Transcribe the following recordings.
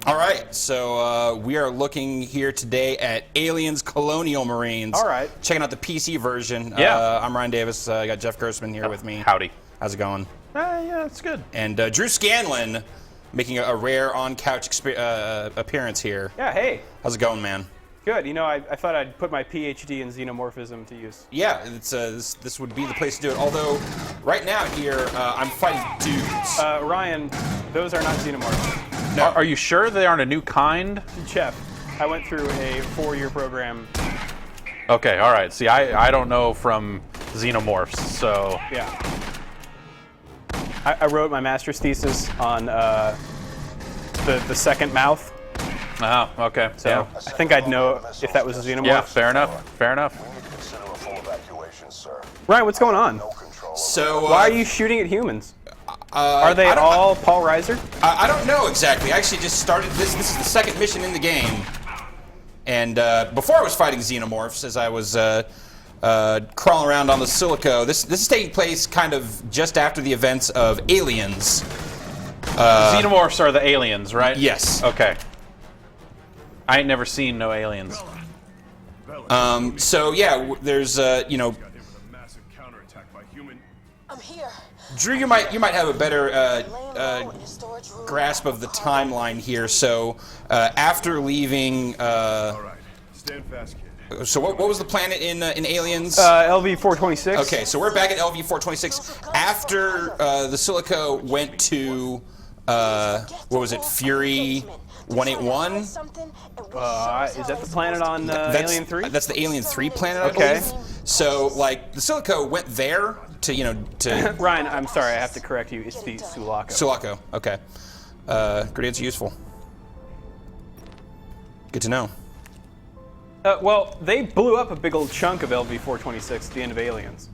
All right, so we are looking here today at Aliens Colonial Marines. All right. Checking out the PC version. Yeah. I'm Ryan Davis. I got Jeff Gerstmann here with me. Howdy. How's it going? Yeah, it's good. And Drew Scanlon making a rare on-couch appearance here. Yeah, hey. How's it going, man? Good. You know, I thought I'd put my PhD in xenomorphism to use. Yeah, it's this would be the place to do it. Although, right now here, I'm fighting dudes. Ryan, those are not xenomorphs. No. Are you sure they aren't a new kind? Jeff, I went through a 4-year program. Okay, all right. See, I don't know from xenomorphs, so... Yeah. I wrote my master's thesis on the second mouth. Oh, okay. So Yeah. I think I'd know if that was a xenomorph. Yeah, fair enough. Fair enough. We need to consider a full evacuation, sir. Ryan, what's going on? No control. So Why are you shooting at humans? Are they all Paul Reiser? I don't know exactly. I actually just started this. This is the second mission in the game. And before I was fighting xenomorphs, as I was crawling around on the Silico, this is taking place kind of just after the events of Aliens. Xenomorphs are the aliens, right? Yes. Okay. I ain't never seen no aliens. So yeah, there's you know, I'm here. Drew, you might have a better grasp of the timeline here. So after leaving, so what was the planet in Aliens? LV-426. Okay, so we're back at LV-426 after the Silico went to what was it, Fury 181? Is that the planet on Alien 3? That's the Alien 3 planet, I Okay. believe. So like the Silico went there to to Ryan, I'm sorry, I have to correct you. It's the Sulaco. Sulaco. Okay. Grenades are useful. Good to know. Well, they blew up a big old chunk of LV-426 at the end of Aliens.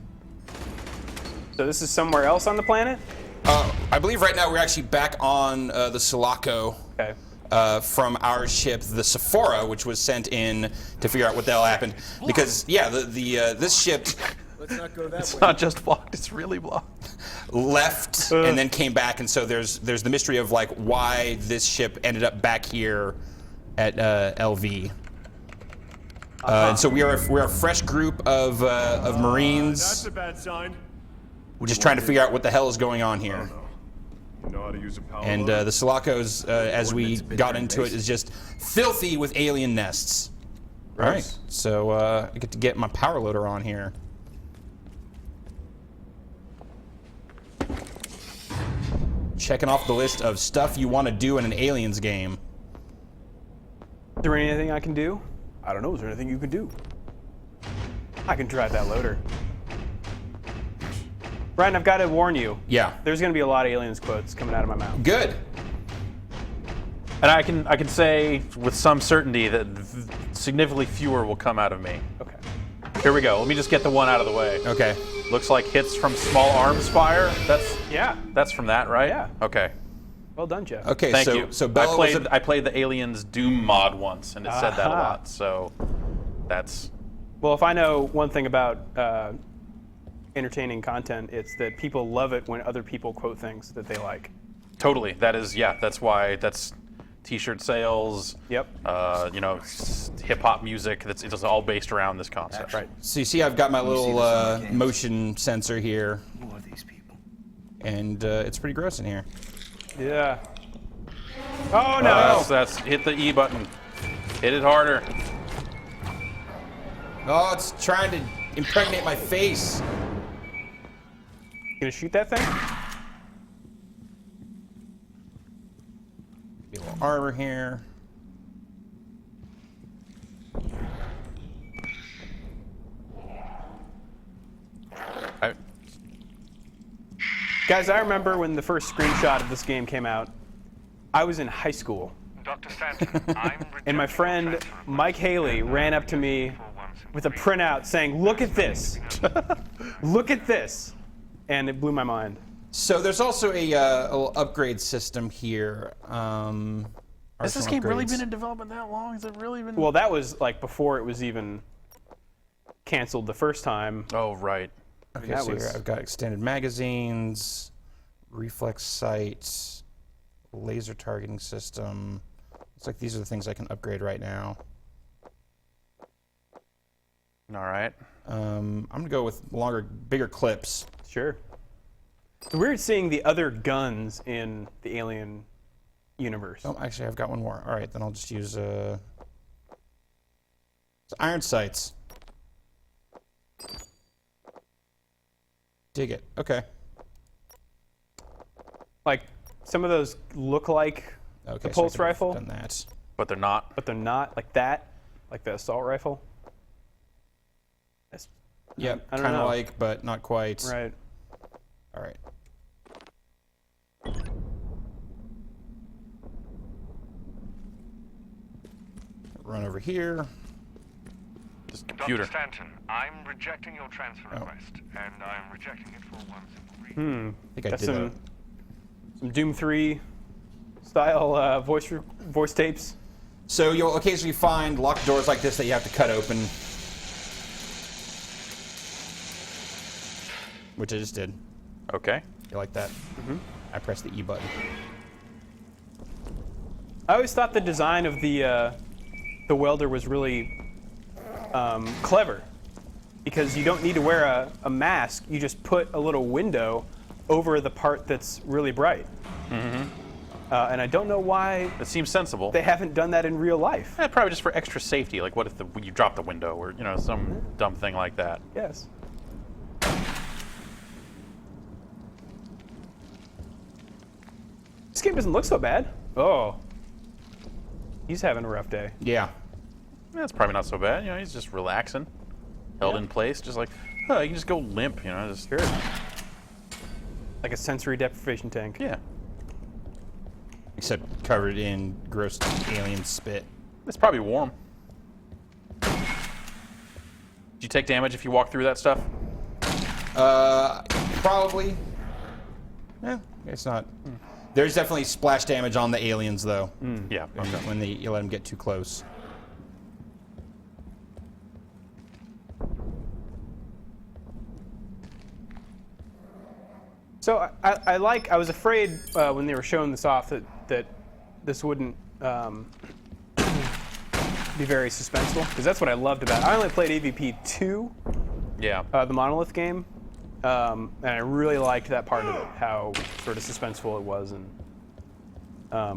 So this is somewhere else on the planet? I believe right now we're actually back on the Sulaco. Okay. From our ship, the Sephora, which was sent in to figure out what the hell happened. Because yeah, this ship It's not just blocked, it's really blocked. left and then came back, and so there's the mystery of like why this ship ended up back here at LV. And so we're a fresh group of Marines. That's a bad sign. We're just trying to figure out what the hell is going on here. You know how to use a power And loader? the Sulaco's, as we got into it, is just filthy with alien nests. All right, so I get to get my power loader on here. Checking off the list of stuff you want to do in an Aliens game. Is there anything I can do? I don't know. Is there anything you can do? I can drive that loader. Ryan, I've got to warn you. Yeah. There's going to be a lot of Aliens quotes coming out of my mouth. Good. And I can say with some certainty that significantly fewer will come out of me. Okay. Here we go. Let me just get the one out of the way. Okay. Looks like hits from small arms fire. That's from that, right? Yeah. Okay. Well done, Jeff. Okay. Thank so you. so Bella was I played the Aliens Doom mod once, and it said that a lot. So that's Well, if I know one thing about entertaining content, it's that people love it when other people quote things that they like. totally. That is, yeah. That's why T-shirt sales. Yep. You know, hip hop music. It's all based around this concept. Right. So you see, I've got my little motion sensor here, Who are these people? and it's pretty gross in here. Yeah. Oh no! That's hit the E button. Hit it harder. Oh, it's trying to impregnate my face. You gonna shoot that thing? A little armor here. Guys, I remember when the first screenshot of this game came out. I was in high school, Dr. Stanton, I'm and my friend Mike Haley ran up to me with a printout saying, "Look at this! Look at this!" And it blew my mind. So there's also a little upgrade system here. Has this game really been in development that long? Has it really been? Well, that was like before it was even canceled the first time. Oh, right. Okay, that so here was- I've got extended magazines, reflex sights, laser targeting system, Looks like these are the things I can upgrade right now. All right. I'm gonna go with bigger clips. Sure. It's weird seeing the other guns in the Alien universe. Oh, actually, I've got one more. All right, then I'll just use iron sights. Dig it. Okay. Like, some of those look like Okay. the so I pulse could've rifle, Done that. But they're not. but they're not like that, like the assault rifle. That's, Yep. I don't Kind of know. like, but not quite. right. All right. Run over here. Just computer. Dr. Stanton, I'm rejecting your transfer Oh. request, and I'm rejecting it for one simple reason. I think I Got did some Doom 3 style voice tapes. So you'll occasionally find locked doors like this that you have to cut open. Which I just did. Okay. You like that? I pressed the E button. I always thought the design of the welder was really clever, because you don't need to wear a mask. You just put a little window over the part that's really bright. And I don't know why It seems sensible. they haven't done that in real life. Probably just for extra safety. Like, what if you drop the window, or some dumb thing like that? Yes. This game doesn't look so bad. Oh. He's having a rough day. Yeah. That's probably not so bad. He's just relaxing, held in place, just like, oh, you can just go limp. Just Sure. Like a sensory deprivation tank. yeah. Except covered in gross alien spit. It's probably warm. Do you take damage if you walk through that stuff? Probably. Yeah, it's not. There's definitely splash damage on the aliens, though. Yeah. When you let them get too close. So I was afraid when they were showing this off that this wouldn't be very suspenseful, because that's what I loved about it. I only played AVP 2, Yeah. the Monolith game, and I really liked that part of it, how sort of suspenseful it was, and I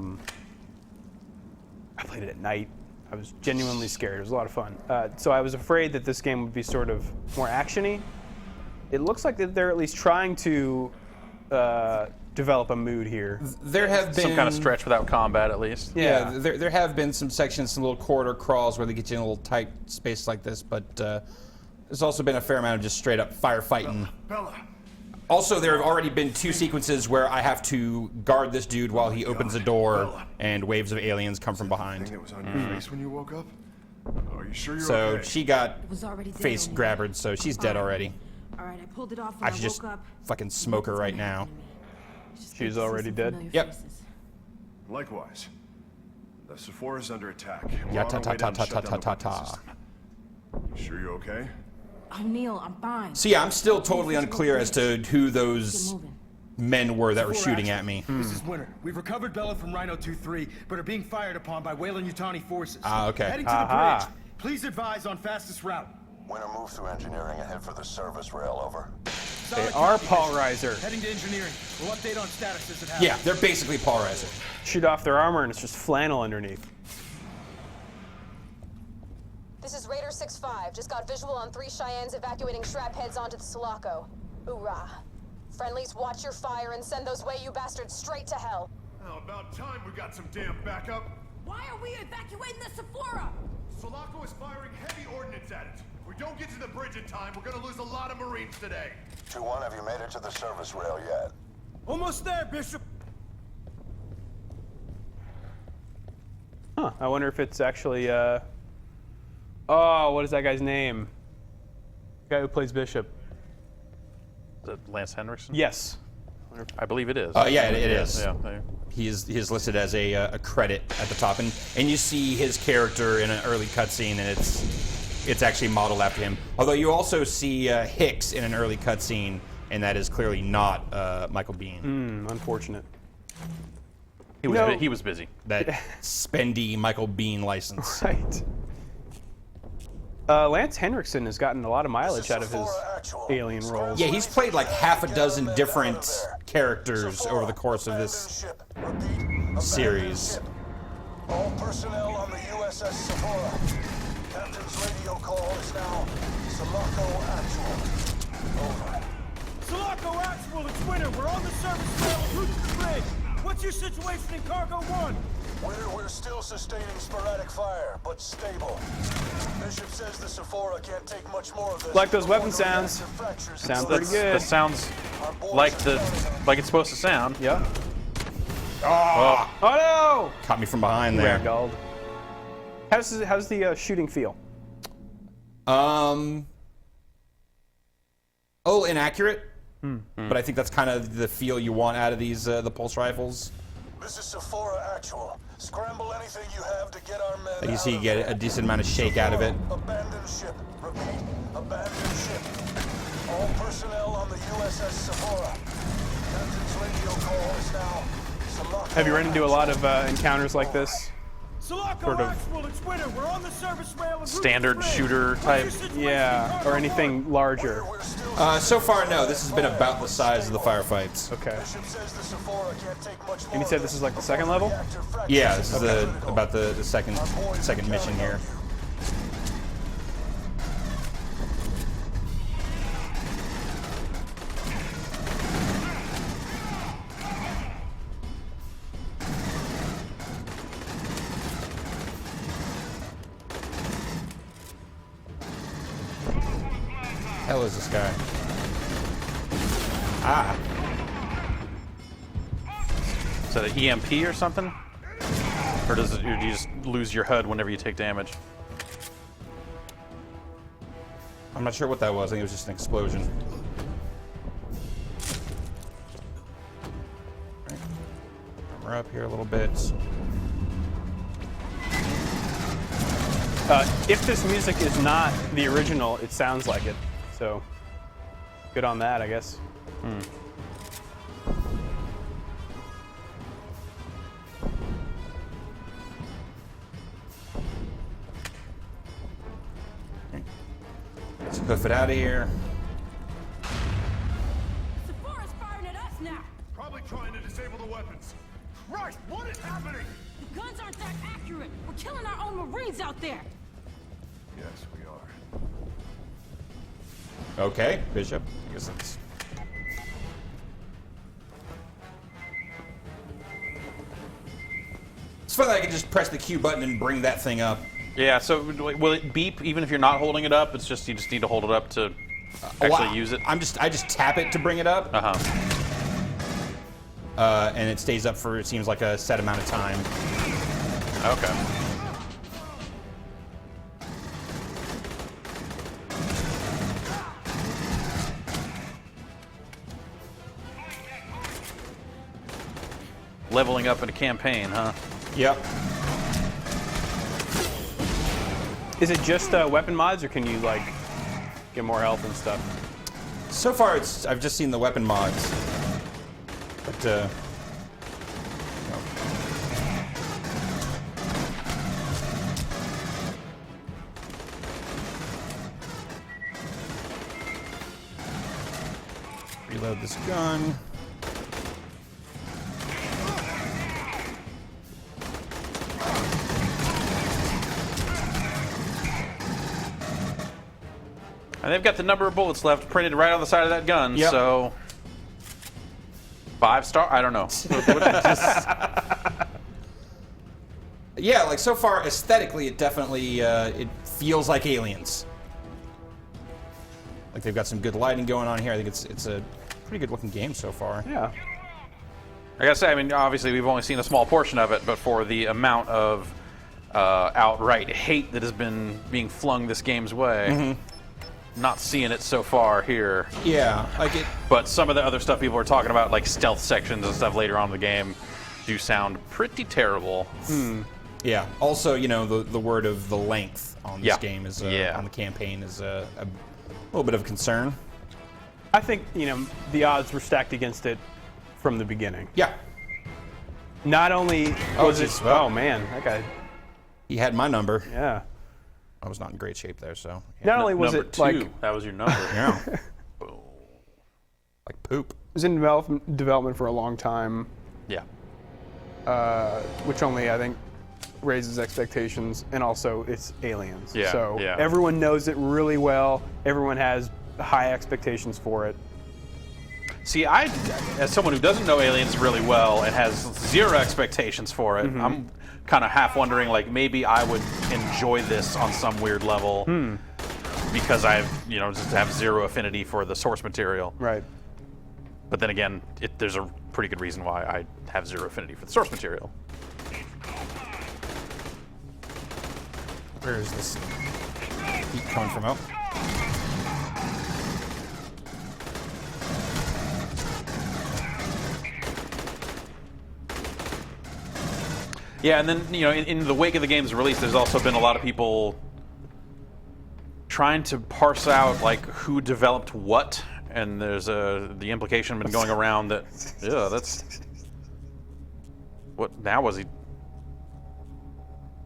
played it at night. I was genuinely scared. It was a lot of fun. So I was afraid that this game would be sort of more action-y. It looks like that they're at least trying to develop a mood here. There have been Some kind of stretch without combat, at least. Yeah, there have been some sections, some little corridor crawls where they get you in a little tight space like this, but there's also been a fair amount of just straight up firefighting. Bella. Also, there have already been 2 sequences where I have to guard this dude while he opens a door and waves of aliens come from Thing behind. that was on your face when you woke up? Are you sure you're So okay? she got was already dead face when you- grabbered, so she's dead already. All right, I pulled it off I when I, should just woke up. fucking smoke her right now. Just She's good to see already some dead? familiar Yep. faces. Likewise. The Sephora's under attack. Yeah, We're ta on ta our way ta down to ta shut ta down ta the ta weapons ta. system. You sure you're okay? O'Neil, I'm fine. So yeah, I'm still totally unclear as to who Get those moving. men were that were Before shooting action. at me. This is Winter. We've recovered Bella from Rhino 2-3, but are being fired upon by Weyland-Yutani forces. Ah, okay. Heading to Aha. the bridge. Please advise on fastest route. Winter move through engineering and head for the service rail, over. They Solid are copy, Paul Bishop. Reiser. Heading to engineering. We'll update on status as it happens. Yeah, they're basically Paul Reiser. Shoot off their armor and it's just flannel underneath. This is Raider 6-5. Just got visual on 3 Cheyennes evacuating Shrap heads onto the Sulaco. Hoorah. Friendlies, watch your fire and send those Wayu bastards straight to hell. Oh, about time we got some damn backup. Why are we evacuating the Sephora? Sulaco is firing heavy ordnance at it. If we don't get to the bridge in time, we're gonna lose a lot of Marines today. 2-1, have you made it to the service rail yet? Almost there, Bishop. Huh. I wonder if it's actually, oh, what is that guy's name? The guy who plays Bishop. Is it Lance Henriksen? Yes. I believe it is. Yeah, it is. Yeah. He is listed as a credit at the top, and you see his character in an early cutscene, and it's actually modeled after him. Although you also see Hicks in an early cutscene, and that is clearly not Michael Biehn. Unfortunate. He was busy. That spendy Michael Bean license. Right. Lance Henriksen has gotten a lot of mileage out of his alien roles. Yeah, he's played like half a dozen different characters over the course of this series. All personnel on the USS Sephora. Captain's radio call is now Sulaco Actual. Over. Sulaco Actual, it's Winter. We're on the service rail en route to the bridge. What's your situation in Cargo 1? We're still sustaining sporadic fire, but stable. Bishop says the Sephora can't take much more of this. Like those weapon sounds. Sound pretty good. That sounds like it's supposed to sound. Yeah. Oh, Oh caught me from behind no! there. Ragdolled. How's the shooting feel? Inaccurate. But I think that's kind of the feel you want out of these the pulse rifles. This is Sephora Actual. Scramble anything you have to get our men. You see, you get a decent amount of shake out of it. Abandoned ship. Repeat. Abandoned ship. All personnel on the USS Sephora. Captain's radio call is now Sulaco. Have you run into a lot of encounters like this? Sulaco Sort of. Actual, it's Winter. We're on the service rail en route to the Standard bridge. shooter What's type. your situation Yeah, in Cargo or anything 1? larger. So far, no. This has been about the size of the firefights. Okay. Bishop says the Sephora can't take much more And you said this is like the second level? Yeah, this is about the second mission here. Hell is this guy? Ah. Is that an EMP or something? Or do you just lose your HUD whenever you take damage? I'm not sure what that was. I think it was just an explosion. Right. We're up here a little bit. If this music is not the original, it sounds like it. So, good on that, I guess. Let's hoof it out of here. Sephora's firing at us now. Probably trying to disable the weapons. Christ, what is happening? The guns aren't that accurate. We're killing our own Marines out there. Yes, we are. Okay, Bishop. I guess that's... It's fun that I can just press the Q button and bring that thing up. Yeah, so will it beep even if you're not holding it up? It's just you just need to hold it up to actually use it? I just tap it to bring it up. And it stays up for, it seems like, a set amount of time. Okay. Leveling up in a campaign, huh? Yep. Is it just weapon mods, or can you like get more health and stuff? So far, I've just seen the weapon mods. But, no. Reload this gun. And they've got the number of bullets left printed right on the side of that gun, Yep. so 5-star? I don't know. Yeah, like so far aesthetically, it definitely it feels like Aliens. Like they've got some good lighting going on here. I think it's a pretty good looking game so far. Yeah. I gotta say, I mean, obviously we've only seen a small portion of it, but for the amount of outright hate that has been being flung this game's way, not seeing it so far here. Yeah, like it. But some of the other stuff people are talking about, like stealth sections and stuff later on in the game, do sound pretty terrible. Yeah. Also, you know, the word of the length on this Yeah. game is Yeah. on the campaign is a little bit of concern. I think, the odds were stacked against it from the beginning. Yeah. Not only was it... Oh, man. That guy... He had my number. Yeah. I was not in great shape there, so. Not only was Number it, 2, like... that was your number. Yeah. Like poop. It was in development for a long time, Yeah. which only, I think, raises expectations, and also it's Aliens. Yeah, So yeah. everyone knows it really well. Everyone has high expectations for it. See, as someone who doesn't know Aliens really well and has zero expectations for it, I'm kind of half wondering, like, maybe I would enjoy this on some weird level because just have zero affinity for the source material. Right. But then again, there's a pretty good reason why I have zero affinity for the source material. Where is this heat coming from? Oh. Yeah, and then, in the wake of the game's release, there's also been a lot of people trying to parse out, like, who developed what, and there's the implication been going around that, yeah, that's... What, now was he...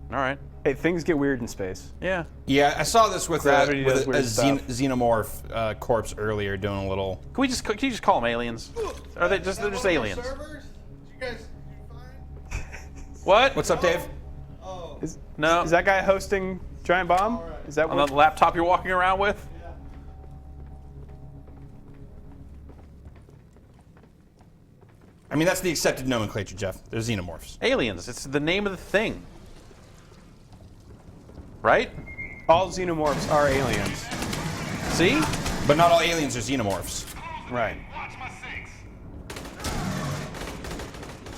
All right. Hey, things get weird in space. Yeah. Yeah, I saw this with a Gravity does weird stuff. xenomorph corpse earlier doing a little... Can you just call them aliens? Are they're just aliens? Servers? You guys fine? What? What's up, Dave? Oh. No. Is that guy hosting Giant Bomb? All right. Is that On what? the laptop you're walking around with? Yeah. I mean, that's the accepted nomenclature, Jeff. They're xenomorphs. Aliens. It's the name of the thing. Right? All xenomorphs are aliens. See? But not all aliens are xenomorphs. Right. Watch my six.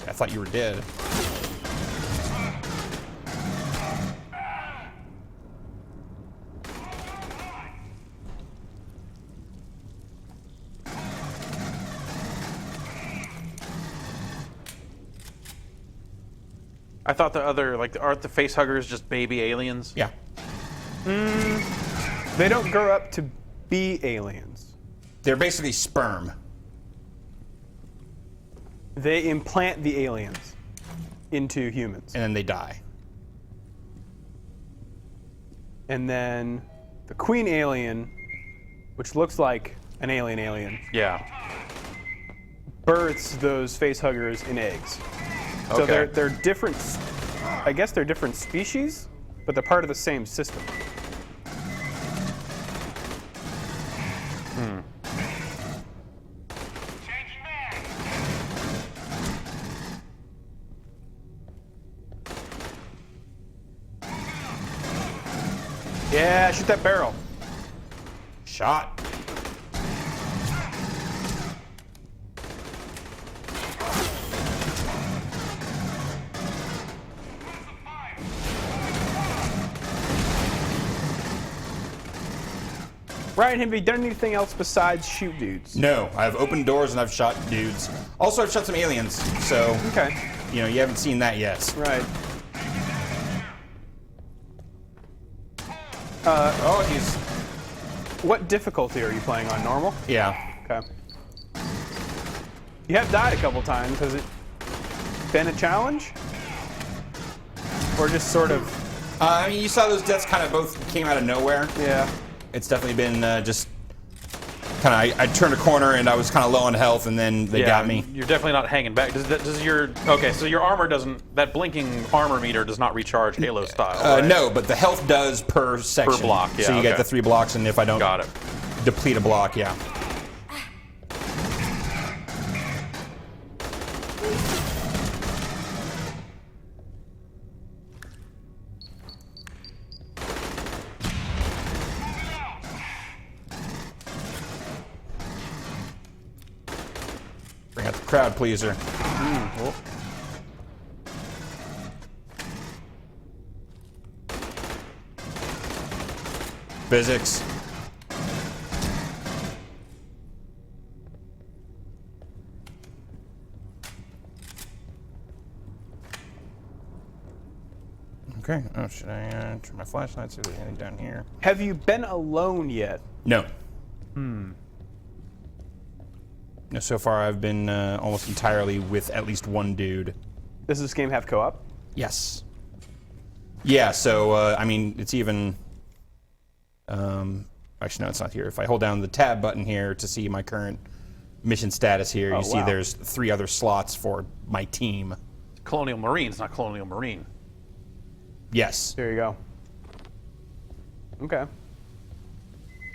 I thought you were dead. I thought the other, like, aren't the face huggers just baby aliens? Yeah. They don't grow up to be aliens. They're basically sperm. They implant the aliens into humans. And then they die. And then the queen alien, which looks like an alien, Yeah. births those face huggers in eggs. So Okay. they're different. I guess they're different species, but they're part of the same system. Changing mag. Yeah, shoot that barrel. Shot. Ryan, have you done anything else besides shoot dudes? No, I've opened doors and I've shot dudes. Also, I've shot some aliens, so, Okay. you haven't seen that yet. Right. Oh, he's... What difficulty are you playing on? Normal? Yeah. Okay. You have died a couple times. Has it been a challenge? Or just sort of... I mean, you saw those deaths kind of both came out of nowhere. Yeah. It's definitely been just kind of... I turned a corner and I was kind of low on health, and then they got me. You're definitely not hanging back. So your armor doesn't, that blinking armor meter does not recharge Halo style, right? No, but the health does per section. Per block, yeah, So you get okay. the 3 blocks, and if I don't Got it. deplete a block, yeah. Bring out the crowd pleaser. Oh. Physics. Okay. Oh, should I turn my flashlight so there's anything down here? Have you been alone yet? No. No, so far I've been almost entirely with at least one dude. Does this game have co-op? Yes. Yeah, so, I mean, it's even... actually, no, it's not here. If I hold down the tab button here to see my current mission status here, you see wow. there's 3 other slots for my team. Colonial Marines, not Colonial Marine. Yes. There you go. Okay.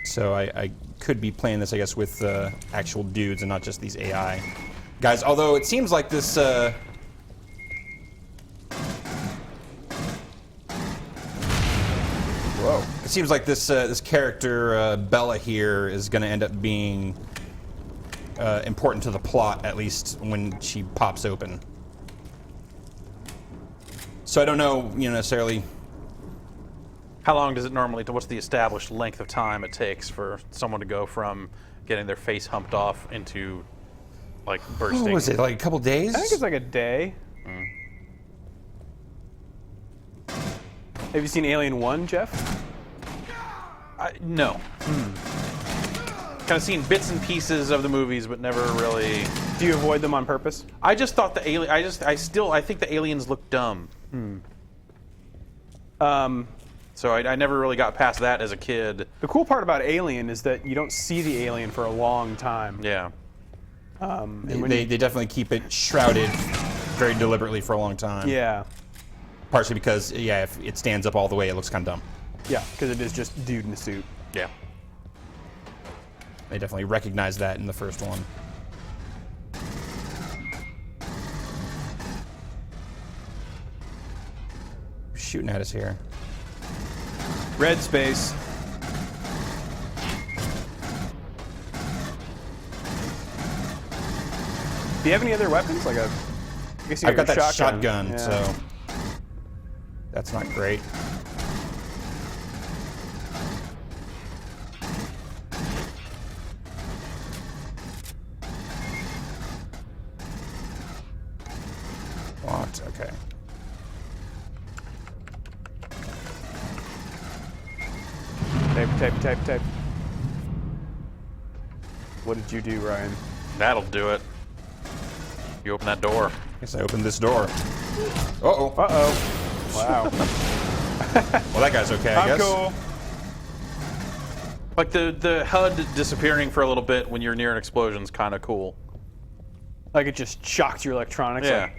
So I could be playing this, I guess, with actual dudes and not just these AI guys. Although it seems like this... Whoa. It seems like this this character, Bella here, is going to end up being important to the plot, at least when she pops open. So I don't know, necessarily... How long does it normally, what's the established length of time it takes for someone to go from getting their face humped off into, like, bursting? What was it, like a couple days? I think it's like a day. Have you seen Alien 1, Jeff? No. Kind of seen bits and pieces of the movies, but never really... Do you avoid them on purpose? I just thought the alien... I think the aliens look dumb. So I never really got past that as a kid. The cool part about Alien is that you don't see the alien for a long time. Yeah. They definitely keep it shrouded very deliberately for a long time. Yeah. Partially because, yeah, if it stands up all the way, it looks kind of dumb. Yeah, because it is just dude in a suit. Yeah. They definitely recognize that in the first one. Who's shooting at us here? Red space. Do you have any other weapons? Like a... I guess you I've got your that shotgun, Yeah. so that's not great. What? Okay. Tape. What did you do, Ryan? That'll do it. You open that door. Guess I opened this door. Uh-oh. Uh-oh. Wow. Well, that guy's okay, I I'm guess. cool. Like the HUD disappearing for a little bit when you're near an explosion is kind of cool. Like it just shocked your electronics. Yeah. Like,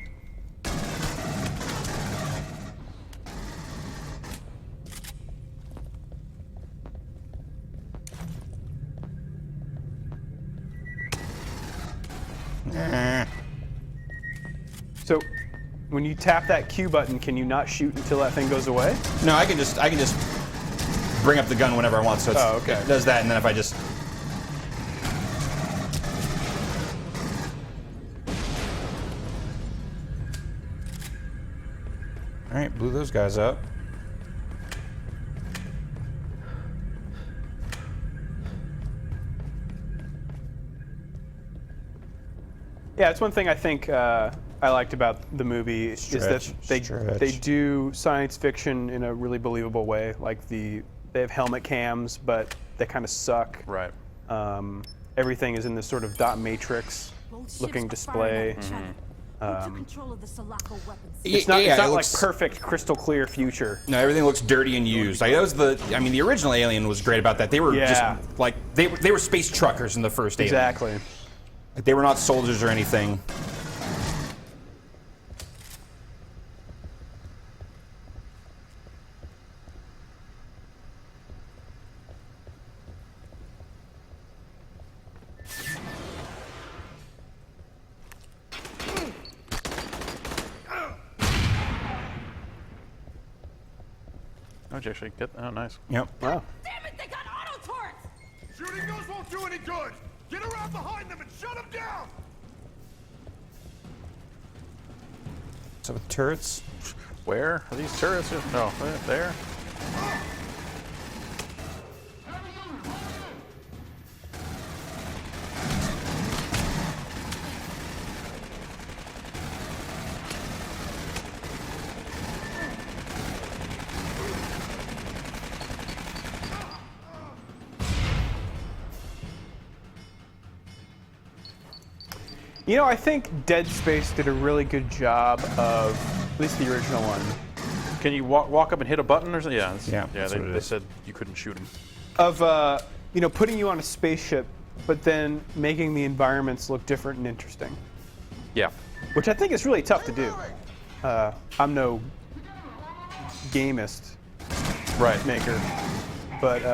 so, when you tap that Q button, can you not shoot until that thing goes away? No, I can just bring up the gun whenever I want. So it's, Oh, okay. it does that, and then if I just... All right, blew those guys up. Yeah, it's one thing I think I liked about the movie is that they do science fiction in a really believable way. Like they have helmet cams, but they kind of suck. Right. Everything is in this sort of dot matrix looking display. Control of the Sulaco weapons. It's not, Yeah, it's not it like looks- perfect, crystal clear future. No, everything looks dirty and used. Like, that was the original Alien was great about that. They were Yeah. just like they were space truckers in the first Alien. Exactly. Like, they were not soldiers or anything. How'd you actually get? Oh, nice. Yep. Wow. Damn it, they got auto turrets! Shooting those won't do any good! Get around behind them and shut them down! So with turrets. Where are these turrets? No, there. You know, I think Dead Space did a really good job of, at least the original one, Can you walk up and hit a button or something? Yeah. Yeah, Yeah. that's what it They is. said you couldn't shoot him. of putting you on a spaceship, but then making the environments look different and interesting, Yeah. which I think is really tough to do. I'm no gamist Right. maker, but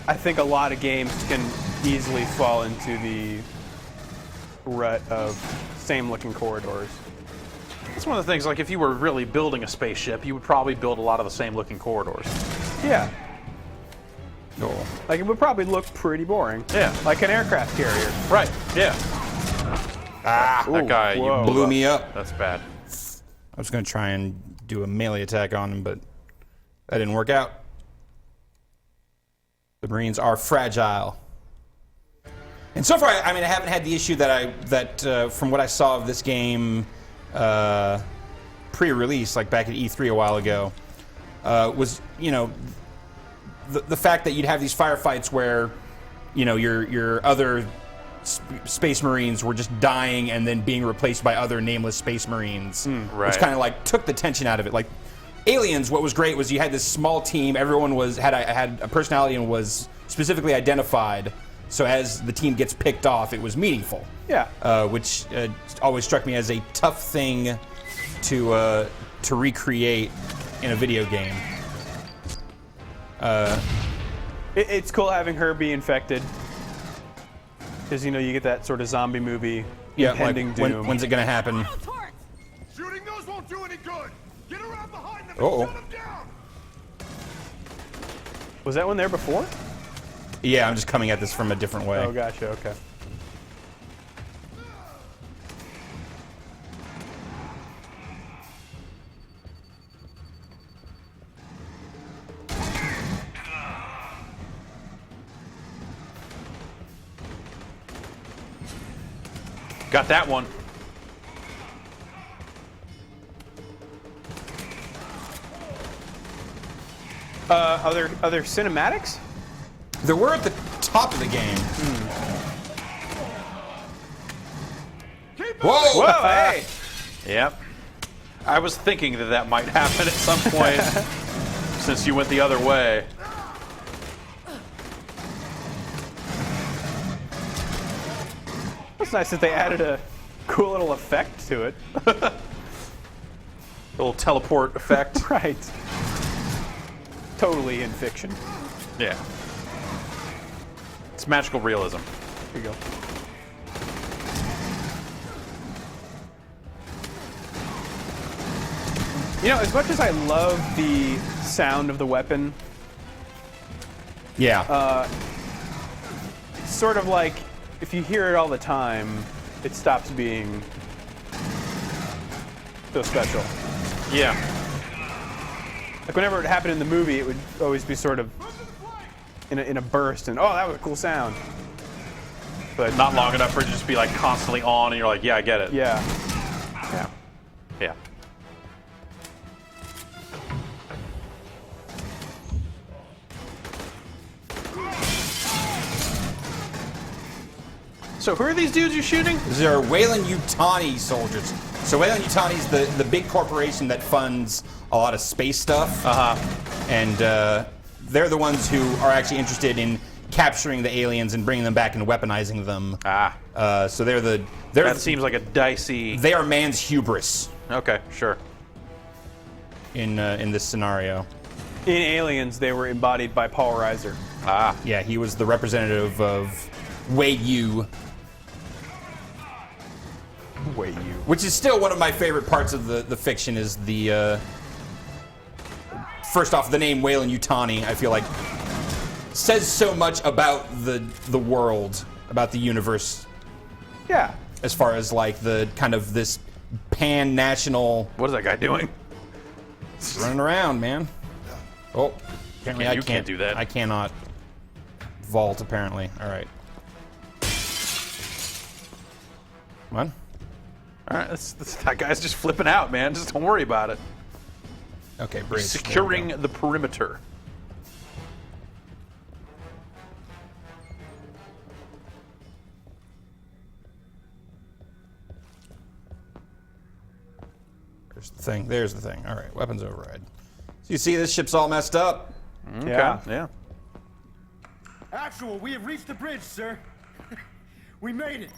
I think a lot of games can easily fall into the rut of same-looking corridors. That's one of the things. Like, if you were really building a spaceship, you would probably build a lot of the same looking corridors. Yeah, Cool. like it would probably look pretty boring. Yeah. Like an aircraft carrier. Right. Yeah. Ah, That guy. whoa. You blew me up. That's bad. I was going to try and do a melee attack on him, but that didn't work out. The Marines are fragile. And so far, I mean, I haven't had the issue that from what I saw of this game pre-release, like back at E3 a while ago, was, you know, the fact that you'd have these firefights where, you know, your other Space Marines were just dying and then being replaced by other nameless Space Marines, right. which kind of like took the tension out of it. Like Aliens, what was great was you had this small team. Everyone had a personality and was specifically identified. So as the team gets picked off, it was meaningful. Yeah. Which always struck me as a tough thing to recreate in a video game. It's cool having her be infected. Because, you know, you get that sort of zombie movie impending doom. when's it gonna happen? Shooting those won't do any good. Get around behind them Uh-oh. and shut them down. Was that one there before? Yeah, I'm just coming at this from a different way. Oh, gotcha, okay. Got that one. Are there cinematics? There were at the top of the game. Whoa! Whoa, hey! Yep. I was thinking that might happen at some point since you went the other way. It's nice that they added a cool little effect to it. Little teleport effect. Right. Totally in fiction. Yeah. It's magical realism. Here you go. You know, as much as I love the sound of the weapon, Yeah. it's sort of like if you hear it all the time, it stops being so special. Yeah. Like whenever it happened in the movie, it would always be sort of in a burst, and oh, that was a cool sound. But Not long enough for it to just be like constantly on, and you're like, yeah, I get it. yeah. Yeah. Yeah. So who are these dudes you're shooting? These are Weyland-Yutani soldiers. So Weyland-Yutani's the big corporation that funds a lot of space stuff. And they're the ones who are actually interested in capturing the aliens and bringing them back and weaponizing them. So That seems like a dicey. they are man's hubris Okay, sure. in this scenario. In Aliens, they were embodied by Paul Reiser. Yeah, he was the representative of Wei-Yu, which is still one of my favorite parts of the fiction. Is the first off, the name Weyland-Yutani, I feel like says so much about the world, about the universe, Yeah. as far as like the kind of this pan-national What is that guy doing? running around, man. Oh, apparently You I can't do that. I cannot vault. Apparently, all right. Come on. All right, that guy's just flipping out, man. Just don't worry about it. Okay, bridge. Securing There we go. the perimeter. There's the thing. There's the thing. All right, weapons override. So you see, this ship's all messed up. Okay. Yeah. Yeah. Actual, we have reached the bridge, sir. We made it.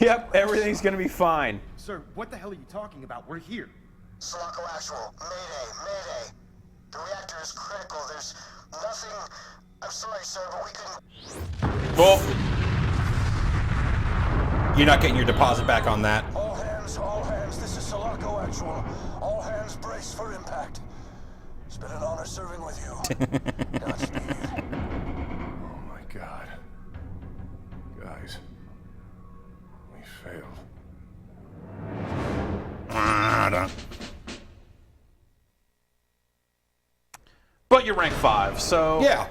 Yep, everything's gonna be fine. Sir, what the hell are you talking about? We're here. Sulaco Actual, Mayday. The reactor is critical. There's nothing... I'm sorry, sir, but we couldn't... Well, you're not getting your deposit back on that. All hands, this is Sulaco Actual. All hands brace for impact. It's been an honor serving with you. Godspeed. Oh my God. Guys. We failed. But you're rank 5, so Yeah.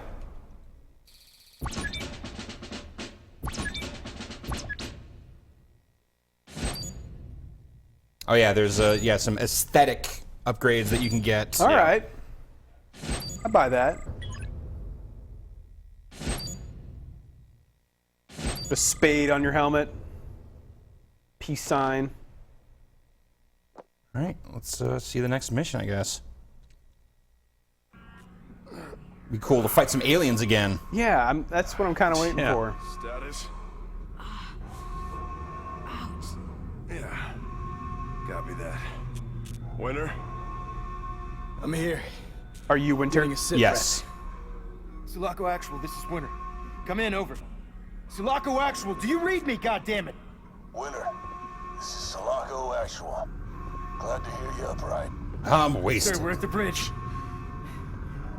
Oh yeah, there's some aesthetic upgrades that you can get. All right. I buy that. The spade on your helmet. Peace sign. All right, let's see the next mission, I guess. Be cool to fight some aliens again. Yeah, that's what I'm kind of waiting Yeah. for. Status? Ouch. Yeah. Copy that. Winner? I'm here. Are you Winter? Getting a sit Yes. rep. Sulaco Actual, this is Winter. Come in, over. Sulaco Actual, do you read me, goddammit? Winner, this is Sulaco Actual. Glad to hear you upright. I'm wasted. Sir, we're at the bridge.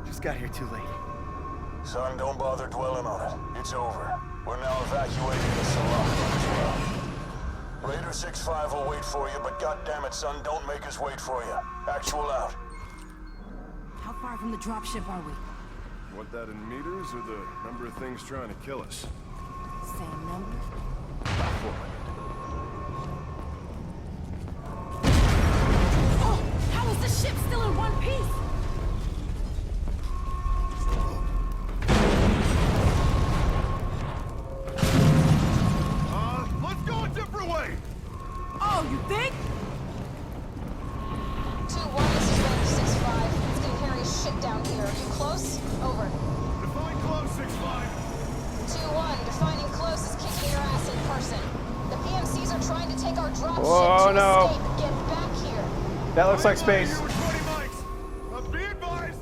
Just got here too late. Son, don't bother dwelling on it. It's over. We're now evacuating the Sulaco as well. Raider 6-5 will wait for you, but goddammit, son, don't make us wait for you. Actual out. How far from the dropship are we? Want that in meters or the number of things trying to kill us? Same number? Oh! How is the ship still in one piece? Let's go a different way! Oh, you think? 2-1, this is Raider 6-5. It's gonna carry shit down here. Are you close? Over. Define close, 6-5. 2-1, defining close is kicking your ass in person. The PMCs are trying to take our drop Oh, ship to no. escape. Get back here. That looks like space. Here with 20 mics. Be advised,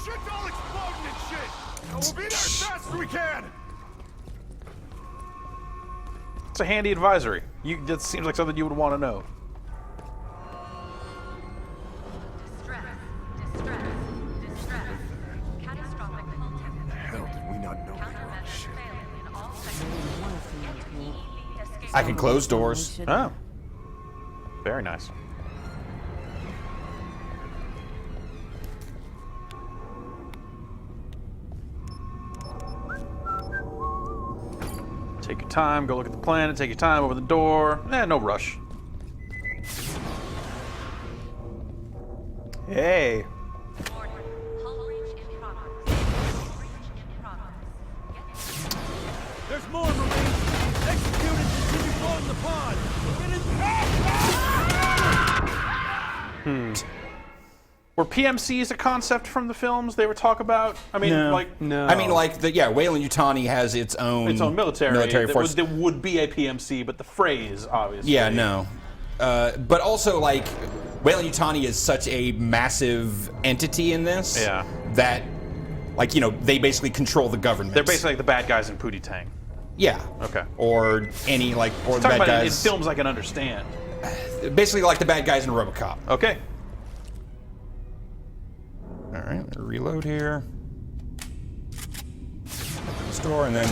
shit's all exploding and shit. And we'll be there as fast as we can. it's a handy advisory. That seems like something you would want to know. Distress. Catastrophic hull temperature. Hell, did we not know we were on shit? Failing in all sectors. I can close doors. Oh. Very nice. Take your time, go look at the planet, take your time over the door. No rush. Hey. Hull breach in progress. There's more Marines. Execute and continue blowing the pod. Were PMCs a concept from the films they were talk about? I mean, No. like No. I mean, like Weyland Yutani has its own military force. There would be a PMC, but the phrase obviously. Yeah, no. But also, like, Weyland Yutani is such a massive entity in this Yeah. that, like, they basically control the government. They're basically like the bad guys in Pootie Tang. Yeah. Okay. Or any, or the Talking bad about guys. in films I can understand. Basically like the bad guys in RoboCop. Okay. All right, reload here. Open the store and then.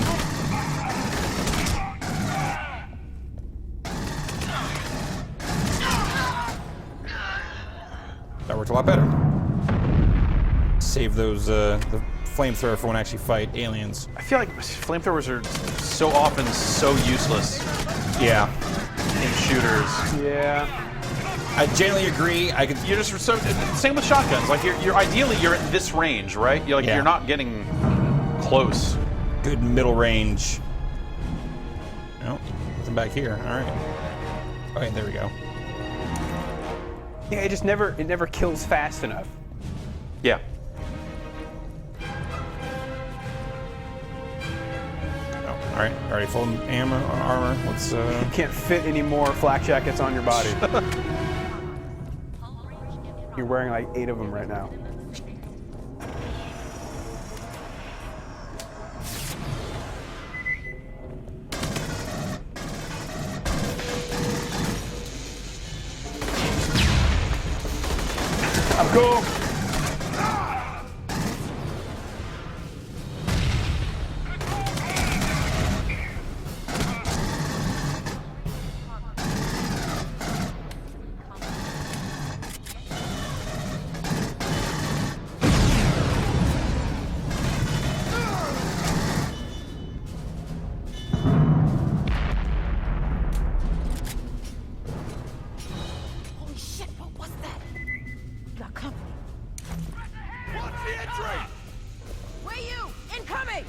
That worked a lot better. Save those the flamethrower for when I actually fight aliens. I feel like flamethrowers are so often so useless Yeah, in shooters. Yeah. I generally agree. I could. You're just so same with shotguns. Like you're ideally you're at this range, right? You're like Yeah. you're not getting close. Good middle range. Oh, nothing back here. All right. Okay, there we go. Yeah, it never kills fast enough. Yeah. Oh, all right, already full armor. Let's. You can't fit any more flak jackets on your body. You're wearing like 8 of them right now. I'm cool. Holy shit, what was that? You got company. Watch the entry! Where you? Incoming!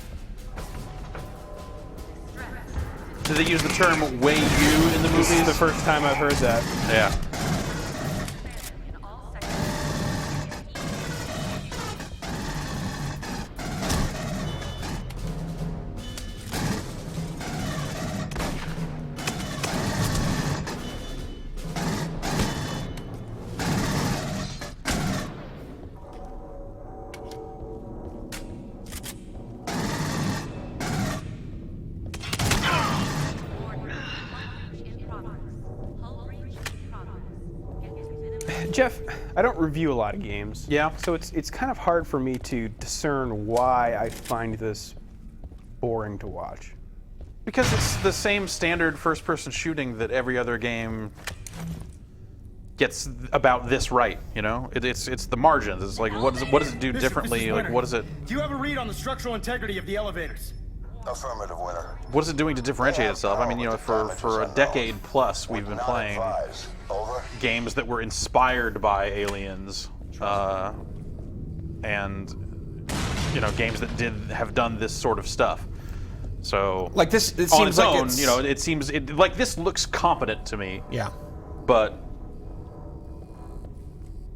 Do they use the term "way you" in the This movies? is the first time I've heard that. Yeah. In all sectors. In progress. Hull breach in progress. Get to minimum. Jeff, I don't review a lot of games. Yeah. So it's kind of hard for me to discern why I find this boring to watch. Because it's the same standard first-person shooting that every other game gets about this right. You know, it's the margins. It's like what does it do Bishop, differently? this is Like Winter. what is it? Do you have a read on the structural integrity of the elevators? Affirmative, Winter. What is it doing to differentiate itself? I mean, you know, for a decade plus, we've been Not playing advised. Over. games that were inspired by Aliens, and you know, games that have done this sort of stuff. So, Like this, it on seems its like own, it's, you know, it seems like this looks competent to me. Yeah. But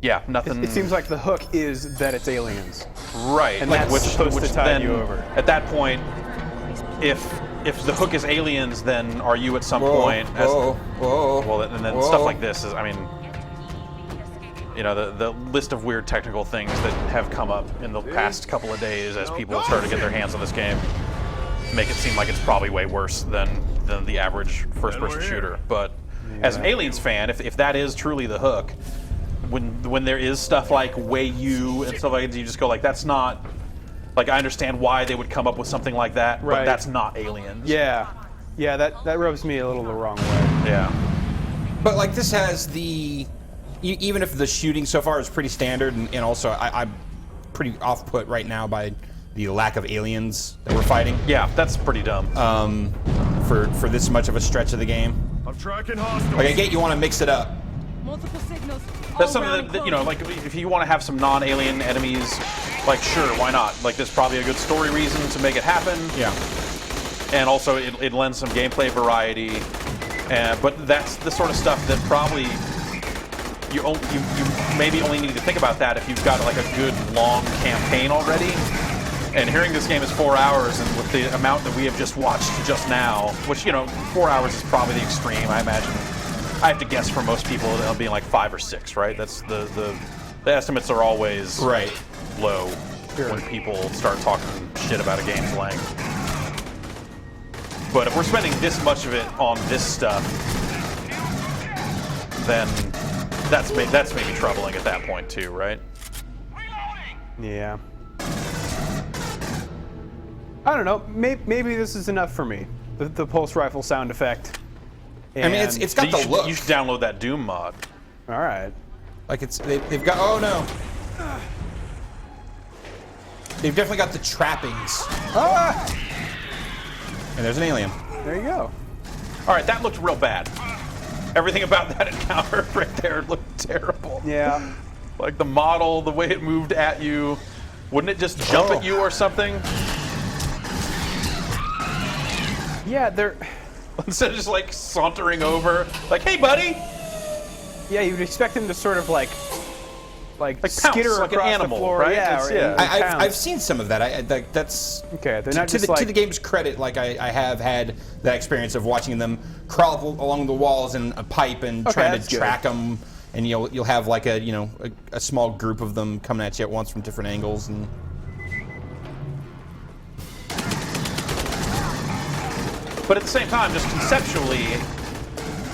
yeah, nothing. It seems like the hook is that it's aliens. right, and that's supposed to tide then, you over. At that point, if the hook is Aliens, then are you at some point? Whoa. Well, and then stuff like this is, I mean, you know, the list of weird technical things that have come up in the past couple of days as people have started to get their hands on this game make it seem like it's probably way worse than the average first-person shooter. But as an Aliens fan, if that is truly the hook, when there is stuff like Way You and stuff like that, you just go like, that's not, like, I understand why they would come up with something like that, but Right. that's not Aliens. Yeah, that rubs me a little the wrong way. Yeah. But like this has even if the shooting so far is pretty standard, and also I'm pretty off-put right now by the lack of aliens that we're fighting. Yeah, that's pretty dumb. For this much of a stretch of the game. I'm tracking hostiles. Like I get you want to mix it up. Multiple signals. That's all something round that, you know, close. like if you want to have some non-alien enemies, like sure, why not? Like there's probably a good story reason to make it happen. Yeah. And also it lends some gameplay variety. But that's the sort of stuff that probably you maybe only need to think about that if you've got like a good long campaign already. And hearing this game is 4 hours, and with the amount that we have just watched just now, which, you know, 4 hours is probably the extreme, I imagine. I have to guess for most people it'll be like 5 or 6, right? That's the estimates are always Right. low when people start talking shit about a game's length. But if we're spending this much of it on this stuff, then that's maybe troubling at that point too, right? Yeah. I don't know. Maybe this is enough for me. The pulse rifle sound effect. I mean, it's And- got the look. You should download that Doom mod. all right. Like they've got. Oh no. They've definitely got the trappings. Ah! And there's an alien. There you go. All right, that looked real bad. Everything about that encounter right there looked terrible. Yeah. Like the model, the way it moved at you. Wouldn't it just jump at you or something? Yeah, they're. Instead of just like sauntering over, like, hey buddy! Yeah, you'd expect them to sort of like pounce, skitter like an across animal, the floor, right? yeah. It's- or yeah. and I've pounce. seen some of that. That's Okay, they're not to just the, like to the game's credit. Like I have had that experience of watching them crawl up along the walls in a pipe and Okay, trying that's to good. track them. And you'll have like a small group of them coming at you at once from different angles. And But at the same time, just conceptually,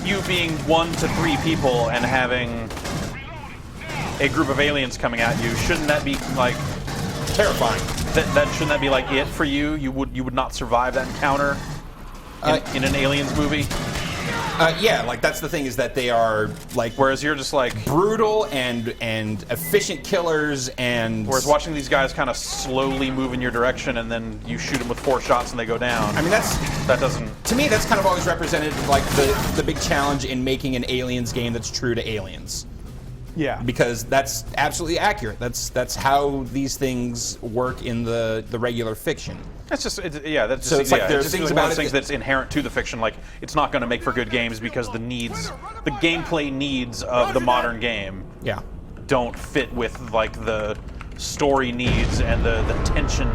you being 1 to 3 people and having a group of aliens coming at you, shouldn't that be like terrifying. that shouldn't that be like it for you? You would not survive that encounter in an aliens movie. Yeah, like that's the thing is that they are like Whereas you're just like brutal and efficient killers and. Whereas watching these guys kind of slowly move in your direction and then you shoot them with 4 shots and they go down. I mean that doesn't. to me that's kind of always represented like the big challenge in making an aliens game that's true to aliens. yeah. Because that's absolutely accurate. That's how these things work in the regular fiction. That's just That's So just, it's like there are it's just things one about of those it things that's inherent to the fiction. Like it's not going to make for good games because the gameplay needs of the modern game Yeah. don't fit with like the story needs and the tension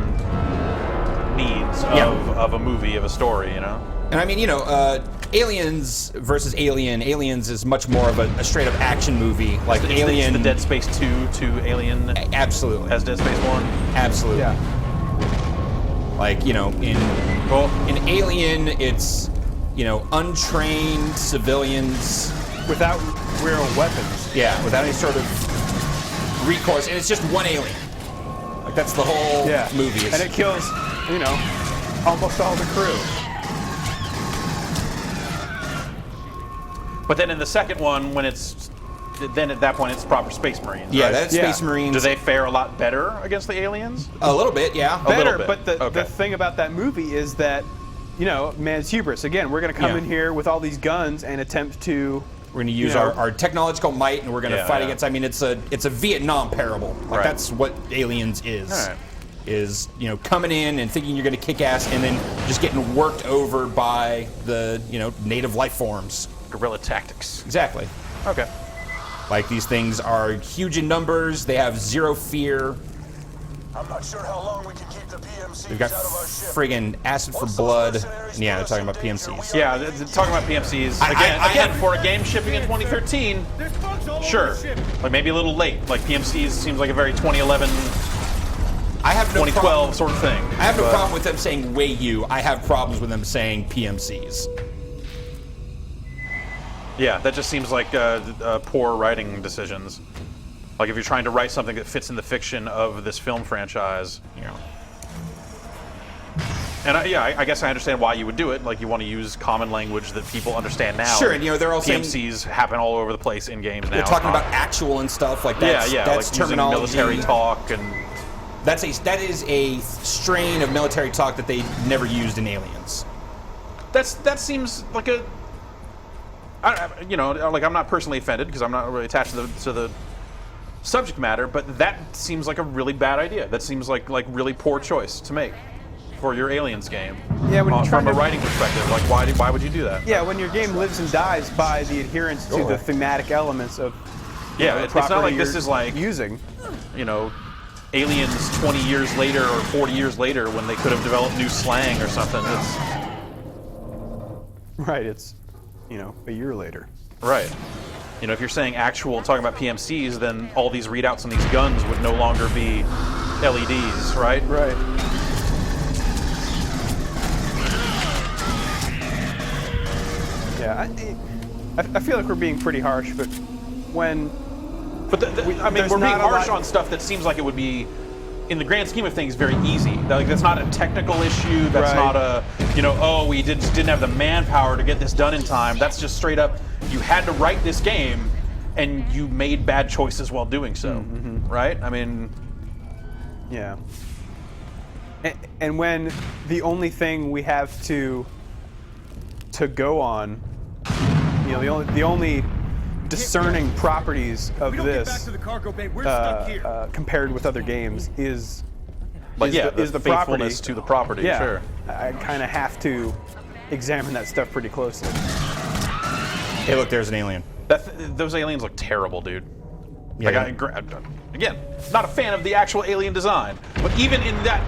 needs of a movie, of a story. You know. And I mean, Aliens versus Alien. Aliens is much more of a straight up action movie. Like It's Alien. the Dead Space 2 to Alien Absolutely. as Dead Space 1. Absolutely. Yeah. Like, in Alien, it's, untrained civilians. Without real weapons. Yeah, without any sort of recourse. And it's just one alien. Like, that's the whole movie. And it kills, almost all the crew. But then in the second one, then at that point it's proper Space Marines. Yeah, right? that's Space Marines. Do they fare a lot better against the aliens? A little bit, yeah. Better, bit. but the Okay. thing about that movie is that, man's hubris. Again, we're going to come in here with all these guns and attempt to. We're going to use our technological might, and we're going to fight against. I mean, it's a Vietnam parable. Like Right. that's what Aliens is. All right. Is coming in and thinking you're going to kick ass, and then just getting worked over by the native life forms. Guerrilla tactics. Exactly. Okay. Like these things are huge in numbers. They have zero fear. I'm not sure how long we can keep the PMCs They've got out of our ship. friggin' acid for blood. And yeah, they're talking about PMCs. Yeah, talking about PMCs. I Again, have- for a game shipping in 2013, There's bugs all sure. over the ship. Like maybe a little late. Like PMCs seems like a very 2011, I have no 2012 problem. sort of thing. I have no But- problem with them saying "Wei-Yu." I have problems with them saying PMCs. Yeah, that just seems like poor writing decisions. Like if you're trying to write something that fits in the fiction of this film franchise, And I guess I understand why you would do it. Like you want to use common language that people understand now. Sure, and they're all saying PMCs happen all over the place in games now. they're talking about actual and stuff like that. Yeah, That's like using terminology. military talk and. That is a strain of military talk that they never used in Aliens. That seems like a. Like I'm not personally offended because I'm not really attached to the subject matter, but that seems like a really bad idea. That seems like really poor choice to make for your Aliens game. Yeah, when you're trying from a to- writing perspective, like why would you do that? Yeah, when your game lives and dies by the adherence to the thematic elements of Yeah, it's not property like this you're is like using. Aliens 20 years later or 40 years later when they could have developed new slang or something. Right, it's a year later. Right. If you're saying talking about PMCs, then all these readouts on these guns would no longer be LEDs, right? Right. Yeah, I feel like we're being pretty harsh, but when But there's we're being not a harsh lot- on stuff that seems like it would be, in the grand scheme of things, very easy. Like that's not a technical issue. That's Right. not a, we just didn't have the manpower to get this done in time. That's just straight up, you had to write this game, and you made bad choices while doing so. Right? I mean, Yeah. And when the only thing we have to go on, the only discerning properties of We don't get back this to the cargo bay. We're stuck here. compared with other games is but is yeah, the, is the property. faithfulness to the property. Yeah, Sure. I kind of have to examine that stuff pretty closely. Hey, look, there's an alien. Those aliens look terrible, dude. Yeah. Again, not a fan of the actual alien design, but even in that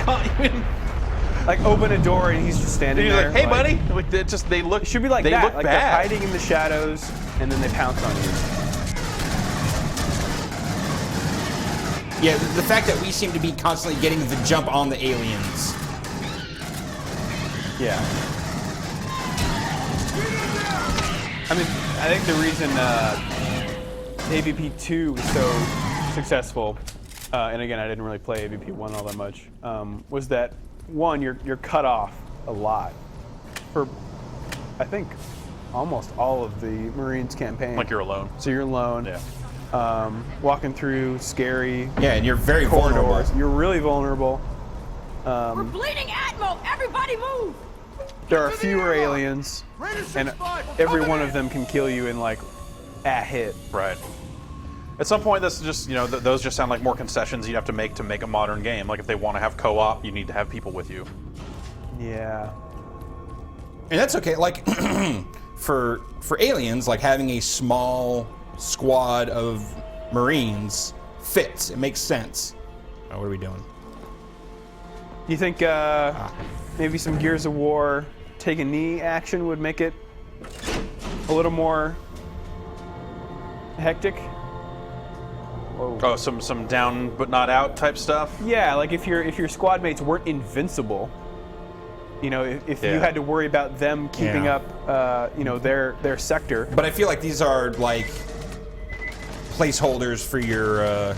Like open a door and he's just standing he's there. like, "Hey, buddy!" Like they look. It should be like they that. look Like bad. they're hiding in the shadows and then they pounce on you. Yeah, the fact that we seem to be constantly getting the jump on the aliens. Yeah. I mean, I think the reason AVP 2 was so successful, and again, I didn't really play AVP 1 all that much, was that one, you're cut off a lot for, I think, almost all of the Marines campaign. Like you're alone. So you're alone. Yeah. Walking through scary. Yeah, and you're very corridors. vulnerable. You're really vulnerable. We're bleeding Atmo! Everybody move! There are fewer aliens, and every one of them can kill you in like a hit. Right. At some point, this is just those just sound like more concessions you'd have to make a modern game. Like if they want to have co-op, you need to have people with you. Yeah. And that's okay. Like for aliens, like having a small squad of Marines fits. It makes sense. Oh, what are we doing? You think maybe some Gears of War take a knee action would make it a little more hectic? Whoa. Oh, some down but not out type stuff. Yeah, like if your squad mates weren't invincible, if you Yeah. had to worry about them keeping Yeah. up, their sector. But I feel like these are like placeholders for your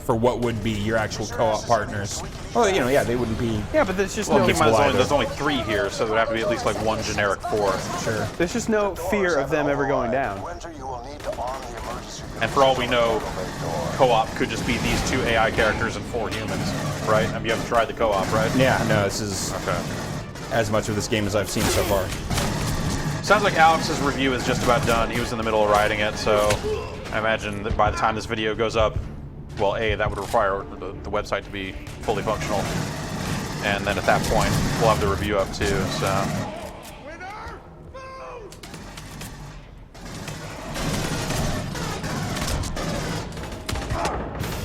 for what would be your actual co-op partners. Well, yeah, they wouldn't be. Yeah, but there's just Well, no keep in mind there's only 3 here, so there'd have to be at least like one generic 4. Sure. there's just no fear of them ever going down. Winter, you will need to arm the emergency And for all we know, co-op could just be these 2 AI characters and 4 humans, right? I mean, you haven't tried the co-op, right? Yeah, no, this is Okay. as much of this game as I've seen so far. Sounds like Alex's review is just about done. He was in the middle of writing it, so I imagine that by the time this video goes up, well, that would require the website to be fully functional. And then at that point, we'll have the review up too, so. Winner! Move!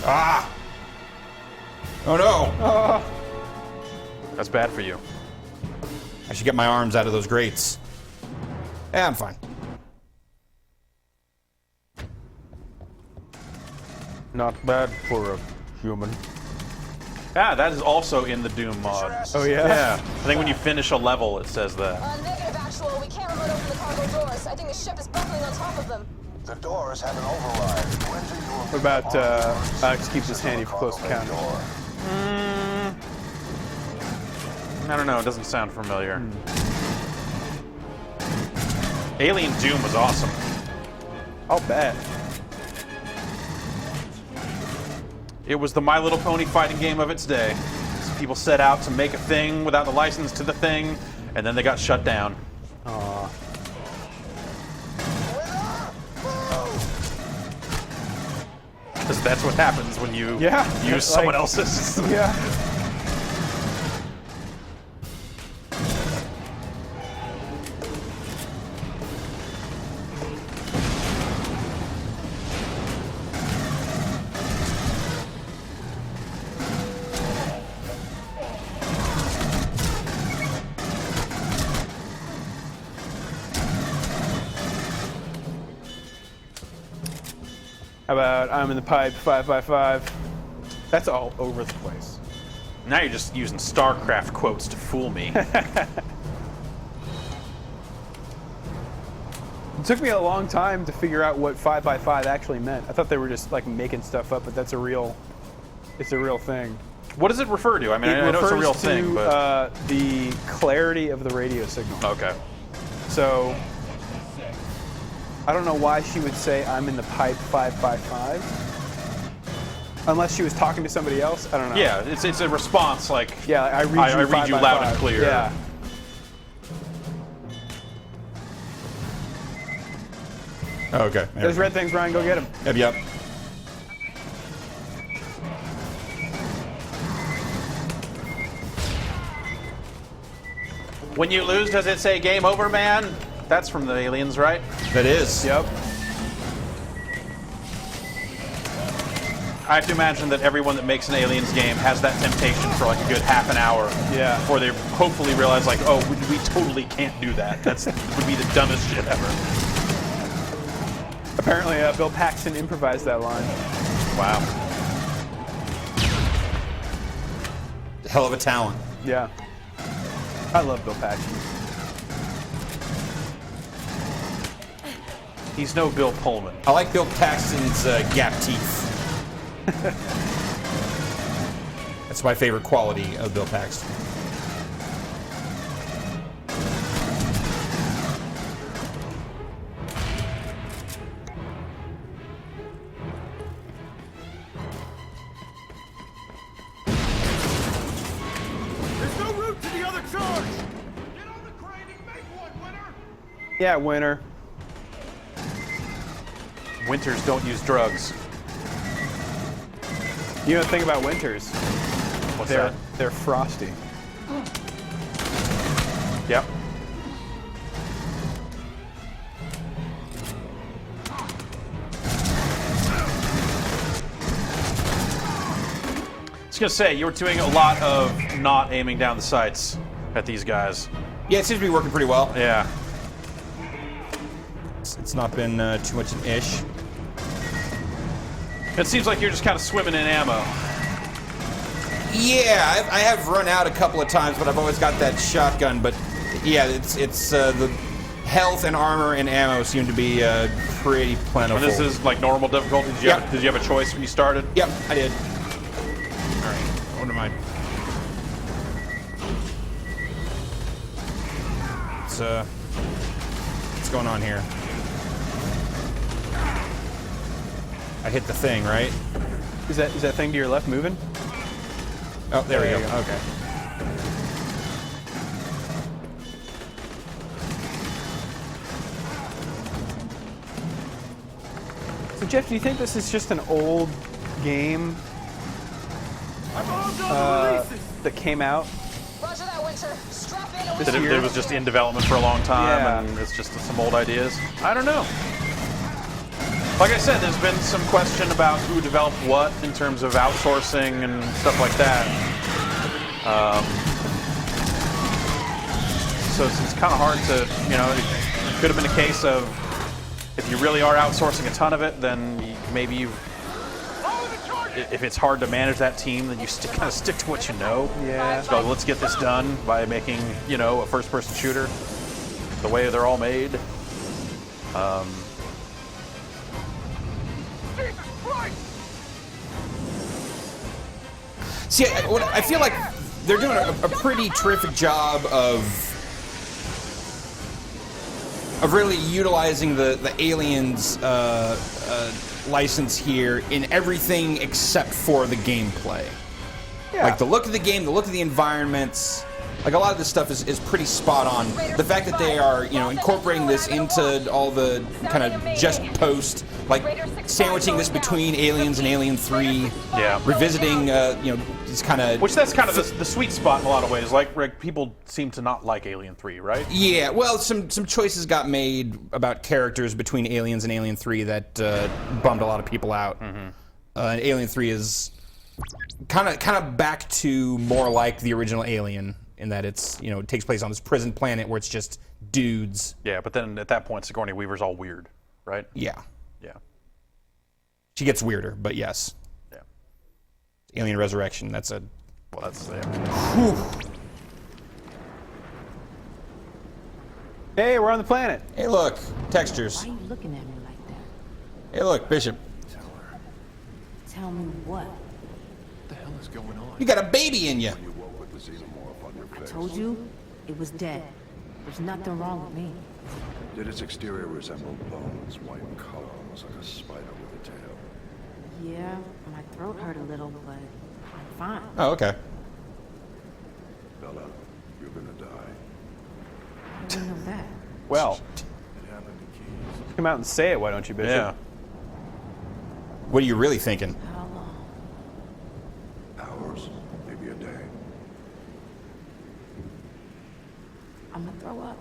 Ah! Oh no! That's bad for you. I should get my arms out of those grates. Yeah, I'm fine. Not bad for a human. Ah, that is also in the Doom mod. Oh yeah? Yeah. I think when you finish a level, it says that. Negative actual. We can't remote open the cargo doors. I think the ship is buckling on top of them. The doors have an override. Winter, you will What about Alex keeps his handy for close encounter? I don't know, it doesn't sound familiar. Alien Doom was awesome. I'll bet. It was the My Little Pony fighting game of its day. Some people set out to make a thing without the license to the thing, and then they got shut down. Aw. Because that's what happens when you Yeah, use like- someone else's system. Yeah. How about I'm in the pipe 555? That's all over the place. Now you're just using StarCraft quotes to fool me. It took me a long time to figure out what 5x5 actually meant. I thought they were just like making stuff up, but it's a real thing. What does it refer to? I mean, I know it's a real refers thing, to, but the clarity of the radio signal. okay. So I don't know why she would say I'm in the pipe 555. Unless she was talking to somebody else. I don't know. Yeah, it's a response like Yeah, I read you, I read you loud 5x5. and clear. Yeah. Oh, okay. There's red things, Ryan. Go get them. Yep. When you lose, does it say game over, man? That's from the aliens, right? That is. Yep. I have to imagine that everyone that makes an Aliens game has that temptation for like a good half an hour. Yeah. Before they hopefully realize, like, oh, we totally can't do that. That would be the dumbest shit ever. Apparently, Bill Paxton improvised that line. Wow. Hell of a talent. Yeah. I love Bill Paxton. He's no Bill Pullman. I like Bill Paxton's gap teeth. That's my favorite quality of Bill Paxton. There's no route to the other charge! Get on the crane and make one, Winter! Yeah, Winter. Winters don't use drugs. You know the thing about winters? What's that? They're frosty. Yep. I was gonna say, you were doing a lot of not aiming down the sights at these guys. Yeah, it seems to be working pretty well. Yeah. It's not been too much an ish. It seems like you're just kind of swimming in ammo. Yeah, I have run out a couple of times, but I've always got that shotgun. But yeah, it's the health and armor and ammo seem to be pretty plentiful. And this is like normal difficulty. Did you have a choice when you started? Yep, I did. All right, what am I? What's going on here? I hit the thing, right? Is that thing to your left moving? Oh, there we go. Okay. So Jeff, do you think this is just an old game that came out? Roger that, Winter. Strap in and This That year? it was just in development for a long time, Yeah. and it's just some old ideas. I don't know. Like I said, there's been some question about who developed what in terms of outsourcing and stuff like that. So it's kind of hard to, it could have been a case of if you really are outsourcing a ton of it, then maybe if it's hard to manage that team, then you kind of stick to what you know. Yeah. So let's get this done by making, a first-person shooter the way they're all made. Jesus Christ! See, I feel like they're doing a pretty terrific job of really utilizing the Aliens license here in everything except for the gameplay. Yeah. Like the look of the game, the look of the environments. Like a lot of this stuff is pretty spot on. The fact that they are, incorporating this into all the kind of just post, like sandwiching this between Aliens and Alien 3. Yeah. Revisiting, these kind of. Which that's kind of the sweet spot in a lot of ways. Like people seem to not like Alien 3, right? Yeah, well, some choices got made about characters between Aliens and Alien 3 that bummed a lot of people out. And Alien 3 is kind of back to more like the original Alien in that it's it takes place on this prison planet where it's just dudes. Yeah, but then at that point, Sigourney Weaver's all weird, right? Yeah, Yeah. she gets weirder, but yes, Yeah. Alien Resurrection. That's a. Well, that's Whew. Hey, we're on the planet. Hey, look, textures. Why are you looking at me like that? Hey, look, Bishop. Tell me what? What the hell is going on? You got a baby in you. I told you it was dead. There's nothing wrong with me. Did its exterior resemble bones, white in color, almost like a spider with a tail? Yeah, my throat hurt a little, but I'm fine. Oh, okay. Bella, you're gonna die. How do you know that? Well, It happened to Keys. come out and say it, why don't you, Bishop? Yeah. What are you really thinking? How long? Hours, maybe a day. I'm gonna throw up.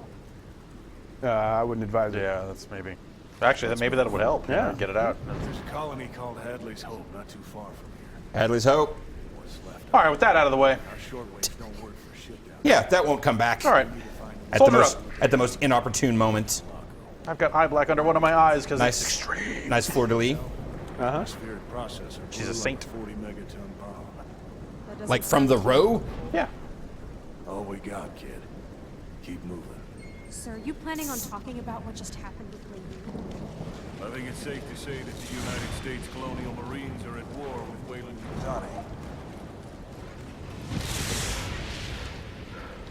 I wouldn't advise it. Yeah, that's maybe. Actually, maybe that would help. Yeah. Get it out. There's a colony called Hadley's Hope, not too far from here. Hadley's Hope. What's left? All right, with that out of the way. Our shortwaves don't work for shit down Yeah, that won't come back. All right. At the most inopportune moment. I've got eye black under one of my eyes because Nice, it's extreme. nice fleur de lis. Uh-huh. Atmospheric processor. She's a blew saint. Like 40 megaton bomb. That doesn't Like from sound- the row. Yeah. All we got, kid. Keep moving. Sir, are you planning on talking about what just happened with Lady? I think it's safe to say that the United States Colonial Marines are at war with Weyland-Yutani.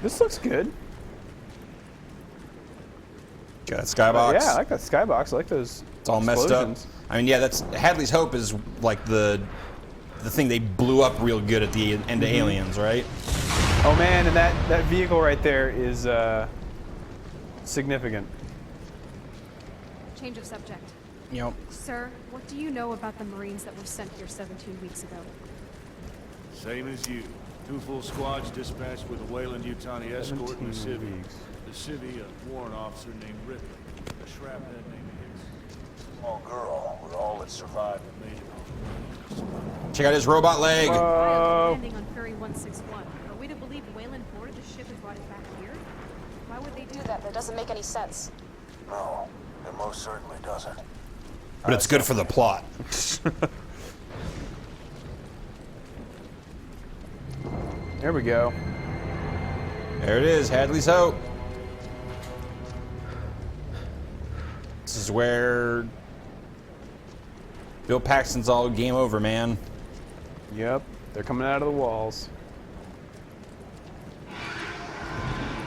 This looks good. Got that skybox. Yeah, I like that skybox. I like those. It's all messed up. I mean, yeah, that's Hadley's Hope is like the thing they blew up real good at the end of Aliens, right? Oh man, and that vehicle right there is significant. Change of subject. Yep. Sir, what do you know about the Marines that were sent here 17 weeks ago? Same as you. 2 full squads dispatched with a Weyland-Yutani escort and a civvy. The civvy, a warrant officer named Ripley. A shrapnel named Hicks. Small girl with all that survived and made it. Check out his robot leg. Landing on Ferry 161. Are we to believe Weyland boarded the ship and brought it back here? Why would they do that? That doesn't make any sense. No, it most certainly doesn't. But it's good for the plot. There we go. There it is, Hadley's Hope. This is where Bill Paxton's all game over, man. Yep, they're coming out of the walls.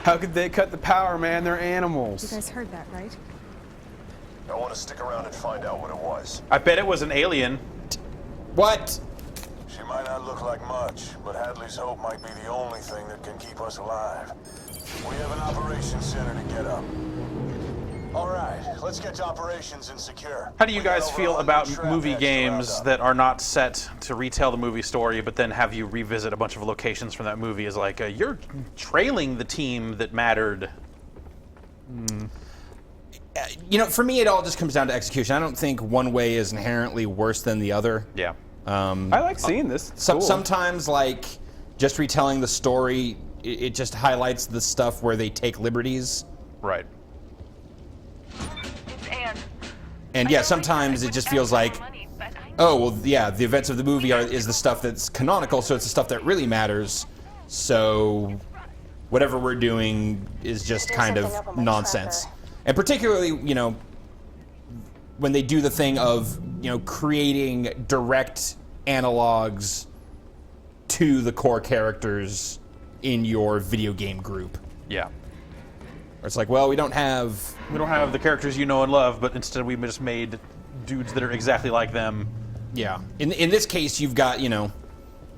How could they cut the power, man? They're animals. You guys heard that, right? I want to stick around and find out what it was. I bet it was an alien. What? She might not look like much, but Hadley's Hope might be the only thing that can keep us alive. We have an operations center to get up. All right, let's get to operations and secure. How do you guys feel about movie games that are not set to retell the movie story, but then have you revisit a bunch of locations from that movie as like, you're trailing the team that mattered? You know, for me, it all just comes down to execution. I don't think one way is inherently worse than the other. Yeah. I like seeing this. It's cool. Sometimes, like, just retelling the story, it just highlights the stuff where they take liberties. Right. And yeah, sometimes it just feels like, oh, well, yeah, the events of the movie is the stuff that's canonical, so it's the stuff that really matters. So whatever we're doing is just kind of nonsense. And particularly, you know, when they do the thing of, you know, creating direct analogs to the core characters in your video game group. Yeah. Or it's like, well, we don't have the characters you know and love, but instead we just made dudes that are exactly like them. Yeah. In this case, you've got, you know,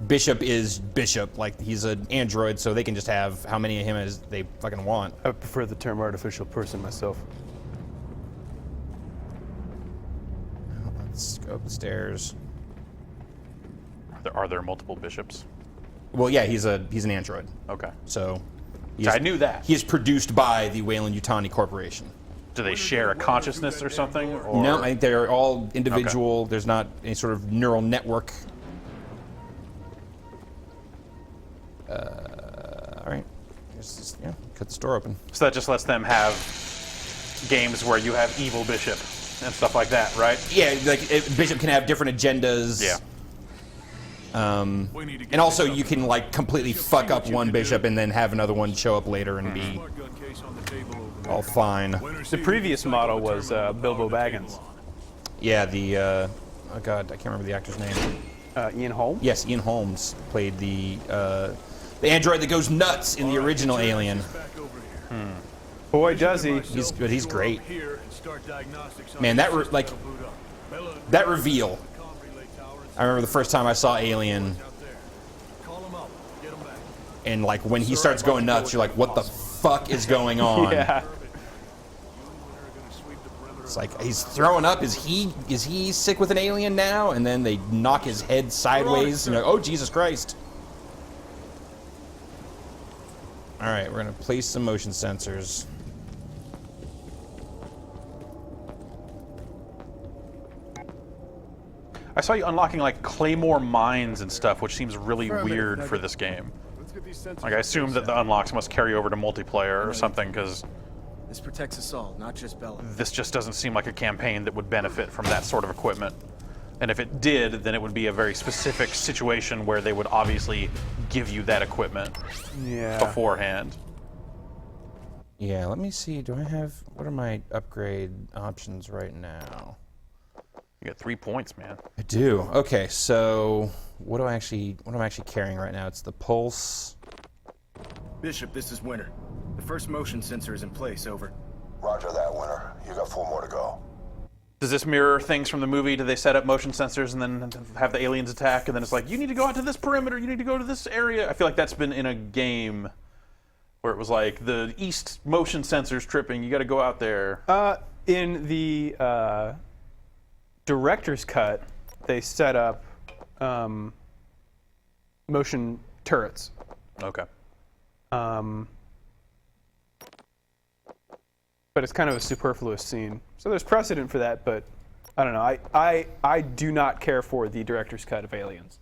Bishop is Bishop. Like, he's an android, so they can just have how many of him as they fucking want. I prefer the term artificial person myself. Let's go up the stairs. Are there multiple bishops? Well, yeah, he's an android. Okay. So I knew that. He is produced by the Weyland-Yutani Corporation. Do they share a consciousness or something? Or? No, I think they're all individual. Okay. There's not any sort of neural network. All right. Just, yeah, cut the door open. So that just lets them have games where you have evil bishop and stuff like that, right? Yeah, like Bishop can have different agendas. Yeah. And also you can like completely fuck up one bishop and then have another one show up later and be all fine. The previous model was Bilbo Baggins. Yeah, the oh god, I can't remember the actor's name. Ian Holmes? Yes, Ian Holmes played the android that goes nuts in the original Alien. Boy, does he! He's great. Man, that reveal. I remember the first time I saw Alien, and like when he starts going nuts, you're like, "What the fuck is going on?" Yeah. It's like he's throwing up. Is he sick with an alien now? And then they knock his head sideways. And you're like, oh Jesus Christ! All right, we're gonna place some motion sensors. I saw you unlocking like Claymore mines and stuff, which seems really weird for this game. Like I assume that the unlocks must carry over to multiplayer or something, because This protects us all, not just Bella. this just doesn't seem like a campaign that would benefit from that sort of equipment. And if it did, then it would be a very specific situation where they would obviously give you that equipment beforehand. Yeah, let me see. Do I have... What are my upgrade options right now? You got 3 points, man. I do. Okay, so what am I actually carrying right now? It's the pulse. Bishop, this is Winter. The first motion sensor is in place, over. Roger that, Winter. You got 4 more to go. Does this mirror things from the movie? Do they set up motion sensors and then have the aliens attack, and then it's like, you need to go out to this perimeter, you need to go to this area? I feel like that's been in a game where it was like, the east motion sensor's tripping, you gotta go out there. In the director's cut, they set up motion turrets. Okay. But it's kind of a superfluous scene. So there's precedent for that, but I don't know. I do not care for the director's cut of Aliens.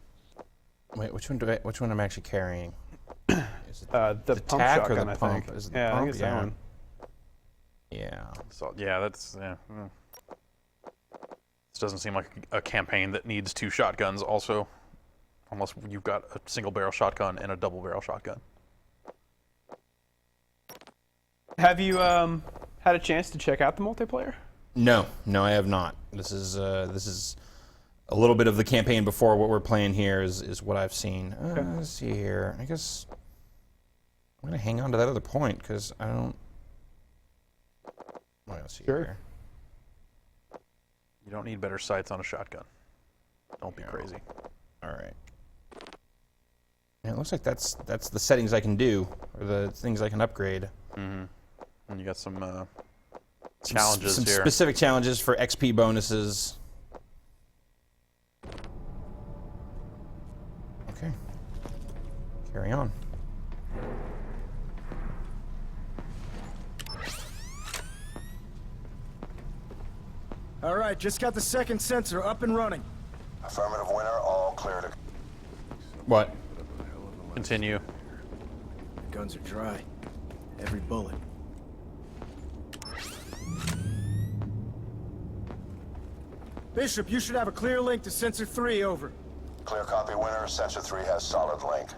Wait, which one am I actually carrying? Is it the pump tack or shotgun, the I pump? think. Is it the Yeah, I pump? think it's that one. Yeah. So yeah, that's This doesn't seem like a campaign that needs 2 shotguns. Also, unless you've got a single barrel shotgun and a double barrel shotgun. Have you had a chance to check out the multiplayer? No, I have not. This is a little bit of the campaign before what we're playing here is what I've seen. Let's see here. I guess I'm gonna hang on to that other point because I don't. Let's see here. You don't need better sights on a shotgun. Don't be crazy. All right. Yeah, it looks like that's the settings I can do, or the things I can upgrade. Mm-hmm. And you got some challenges some here. Specific challenges for XP bonuses. Okay. Carry on. All right, just got the second sensor up and running. Affirmative, Winter. All clear to... What? Continue. The guns are dry. Every bullet. Bishop, you should have a clear link to Sensor 3, over. Clear copy, Winter. Sensor 3 has solid link.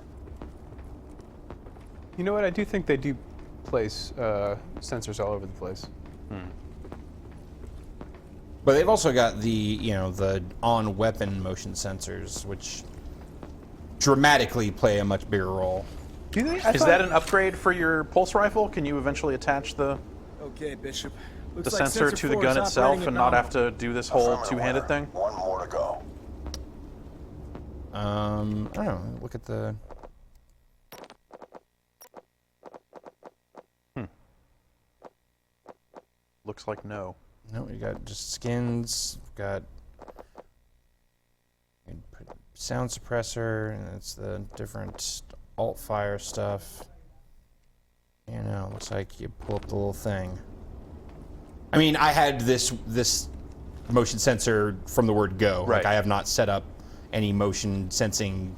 You know what? I do think they do place sensors all over the place. But they've also got the on weapon motion sensors, which dramatically play a much bigger role. Is that an upgrade for your pulse rifle? Can you eventually attach the Okay, Bishop. the Looks like sensor to the 4 gun is itself operating and at not nominal. have to do this whole Affirmative, two-handed Winter. thing? 1 more to go. I don't know. Look at the. Looks like no. No, you got just skins. Got sound suppressor, and it's the different alt fire stuff. You know, looks like you pull up the little thing. I mean, I had this motion sensor from the word go. Right. Like, I have not set up any motion sensing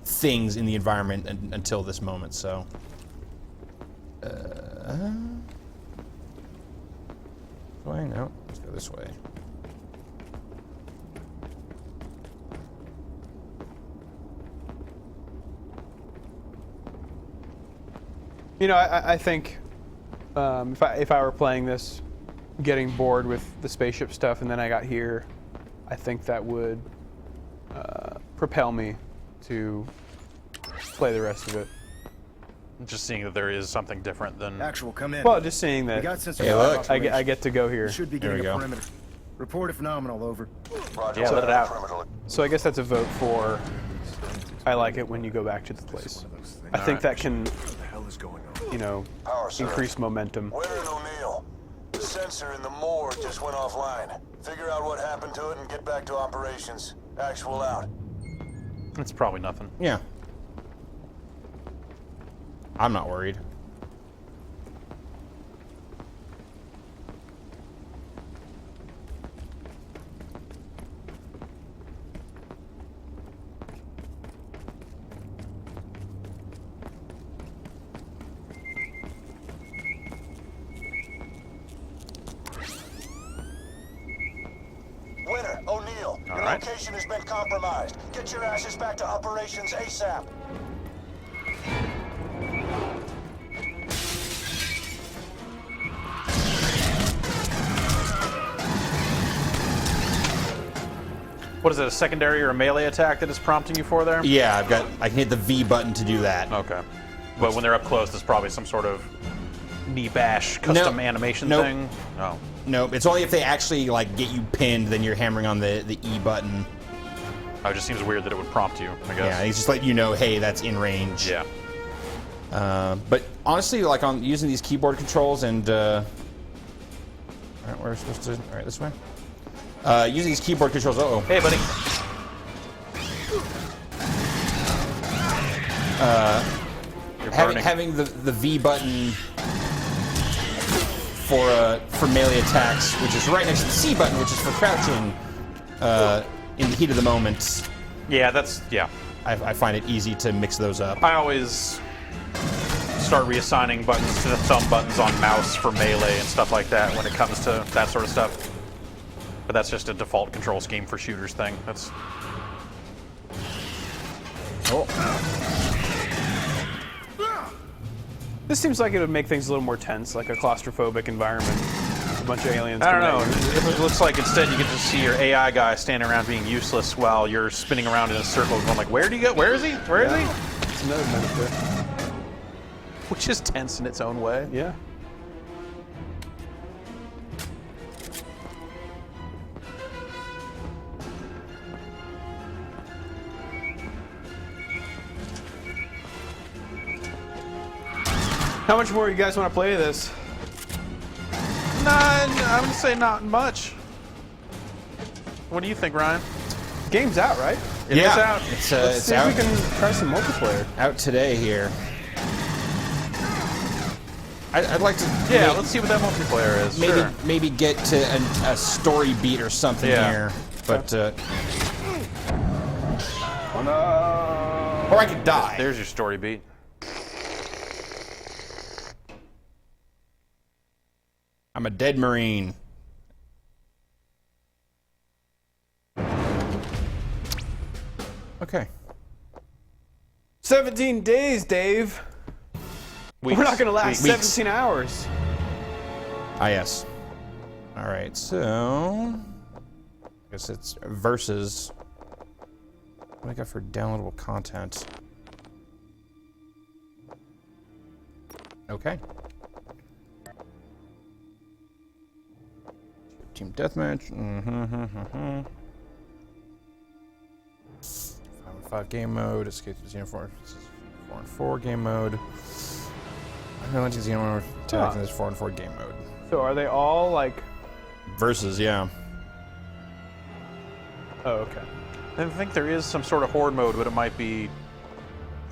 things in the environment until this moment. So. Way? No, let's go this way. You know, I think if I were playing this, getting bored with the spaceship stuff, and then I got here, I think that would propel me to play the rest of it. Just seeing that there is something different than... Actual, come in. Well, just seeing that We got sensor Hey, 5 look. operation. I get to go here. You should be There getting we a go. perimeter. Report if nominal, over. Roger, Yeah, let it out. perimeter. So I guess that's a vote for. I like it when you go back to the place. I think that can, you know, Power surge. increase momentum. Winter and O'Neill. The sensor in the morgue just went offline. Figure out what happened to it and get back to operations. Actual out. It's probably nothing. Yeah. I'm not worried. O'Neill, your right. location has been compromised. Get your asses back to operations ASAP. What is it, a secondary or a melee attack that is prompting you for there? Yeah, I can hit the V button to do that. Okay. But when they're up close, there's probably some sort of knee bash custom animation thing? Oh. No, it's only if they actually like get you pinned, then you're hammering on the E button. Oh, it just seems weird that it would prompt you, I guess. Yeah, it's just let you know, hey, that's in range. Yeah. But honestly, like on using these keyboard controls and all right, we're supposed to all right this way. Using these keyboard controls. Hey, buddy. Having the V button for melee attacks, which is right next to the C button, which is for crouching in the heat of the moment. Yeah, yeah. I find it easy to mix those up. I always start reassigning buttons to the thumb buttons on mouse for melee and stuff like that when it comes to that sort of stuff. But that's just a default control scheme for shooters thing. That's. Oh. This seems like it would make things a little more tense, like a claustrophobic environment. A bunch of aliens. I don't know. It looks like instead you get to see your AI guy standing around being useless while you're spinning around in a circle going like, where do you go? Where is he? Where is he? It's another metaphor. Which is tense in its own way. Yeah. How much more you guys want to play this? I would say not much. What do you think, Ryan? Game's out, right? It is out. It's Let's it's see out. if we can try some multiplayer. Out today here. I'd like to. Yeah, let's see what that multiplayer is. Maybe Sure. maybe get to a story beat or something here, but or I could die. There's your story beat. I'm a dead Marine. Okay. 17 days, Dave. Weeks. We're not going to last Weeks. 17 hours. Ah, yes. All right, so I guess it's versus. What do I got for downloadable content? Okay. Team deathmatch. 5-on-5 game mode. Escape to Xenophore. This is 4-on-4 game mode. I'm going to Xenophore attack in this 4-on-4 game mode. So are they all like... Versus, yeah. Oh, okay. I think there is some sort of horde mode, but it might be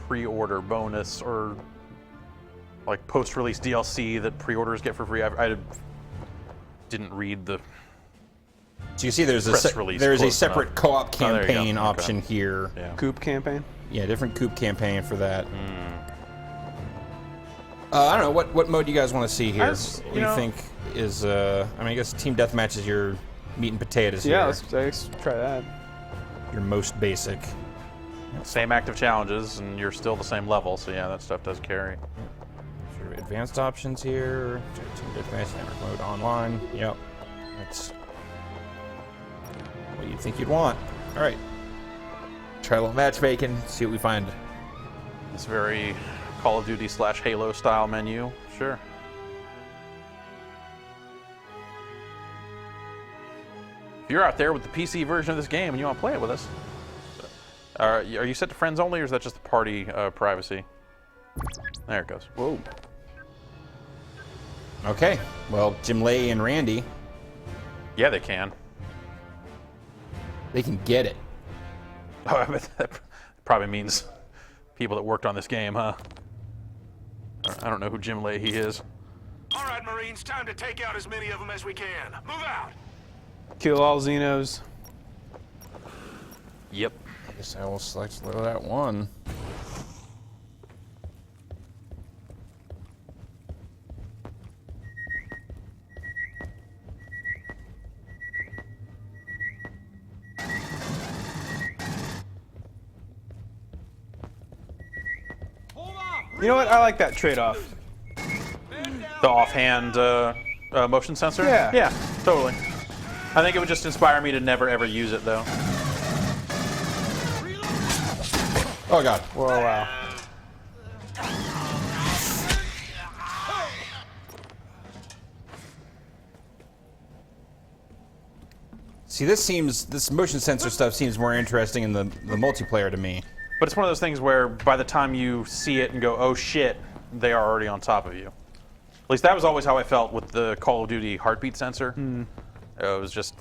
pre-order bonus or like post-release DLC that pre-orders get for free. I didn't read the. So you see, there's a separate co-op campaign option here. Yeah. Coop campaign. Yeah, different coop campaign for that. I don't know what mode do you guys want to see here. What do you think is? I mean, I guess team deathmatch is your meat and potatoes here. Yeah, let's try that. Your most basic. Same active challenges, and you're still the same level, so yeah, that stuff does carry. Sure, advanced options here. Team deathmatch, network mode, online. Yep, that's what you'd think you'd want. All right, try a little matchmaking. See what we find. It's very Call of Duty / Halo style menu. Sure. If you're out there with the PC version of this game and you want to play it with us, are you set to friends only, or is that just the party privacy? There it goes. Whoa. Okay, well, Jim Lay and Randy, Yeah, they can. they can get it. Oh, I bet that probably means people that worked on this game, huh? I don't know who Jim Leahy is. All right, Marines, time to take out as many of them as we can. Move out. Kill all Xenos. Yep. I guess I will select that one. You know what? I like that trade-off. The offhand motion sensor? Yeah. Yeah, totally. I think it would just inspire me to never ever use it though. Oh god. Whoa, wow. See, this motion sensor stuff seems more interesting in the multiplayer to me. But it's one of those things where by the time you see it and go, oh shit, they are already on top of you. At least that was always how I felt with the Call of Duty heartbeat sensor. It was just,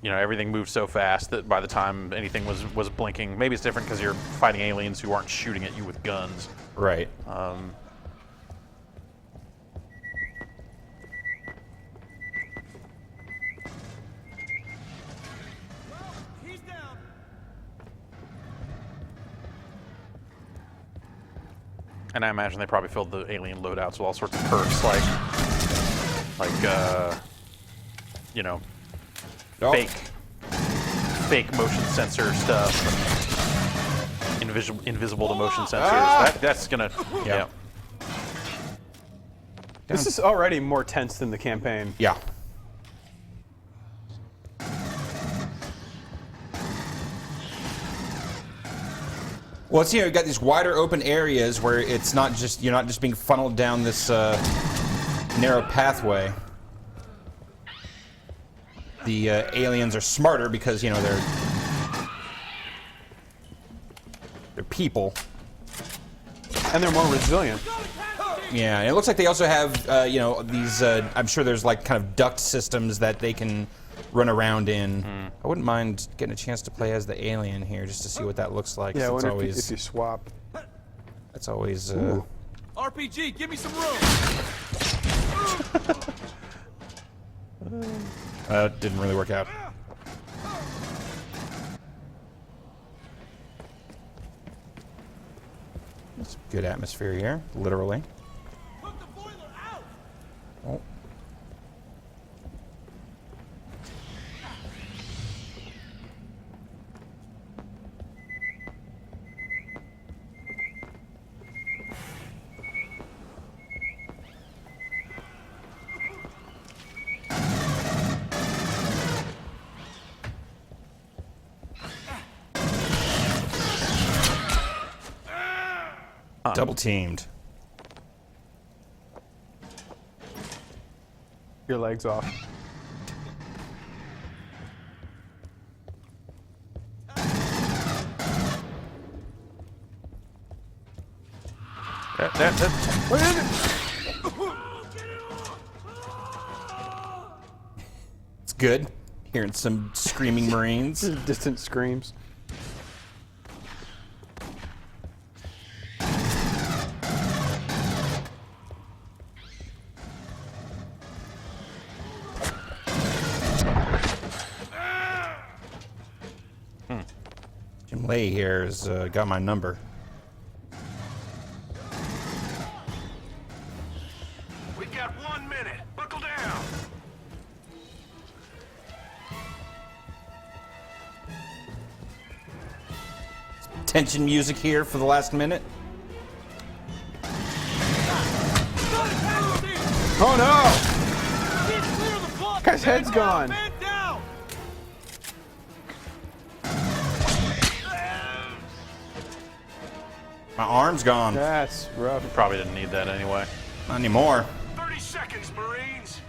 you know, everything moved so fast that by the time anything was blinking, maybe it's different because you're fighting aliens who aren't shooting at you with guns. Right. And I imagine they probably filled the alien loadouts with all sorts of perks, like you know, fake motion sensor stuff, invisible to motion sensors. That's gonna, yeah. This is already more tense than the campaign. Yeah. Well, it's, you know, you've got these wider open areas where it's not just, you're not just being funneled down this narrow pathway. The aliens are smarter because, you know, they're people. And they're more resilient. Yeah, and it looks like they also have, you know, these, I'm sure there's like kind of duct systems that they can run around in. I wouldn't mind getting a chance to play as the alien here just to see what that looks like. Yeah, I wonder always, if you swap. That's always... RPG, give me some room! Didn't really work out. It's good atmosphere here, literally. Put the boiler out! Oh. Double teamed. Your legs off. What is it? It's good. Hearing some screaming Marines. Distant screams. Jim Lay here has got my number. We got 1 minute. Buckle down. Tension music here for the last minute. Oh no! Get clear of the block! Guy's head's gone. Man down! My arm's gone. That's rough. Probably didn't need that anyway. Not anymore. 30 seconds, Marines.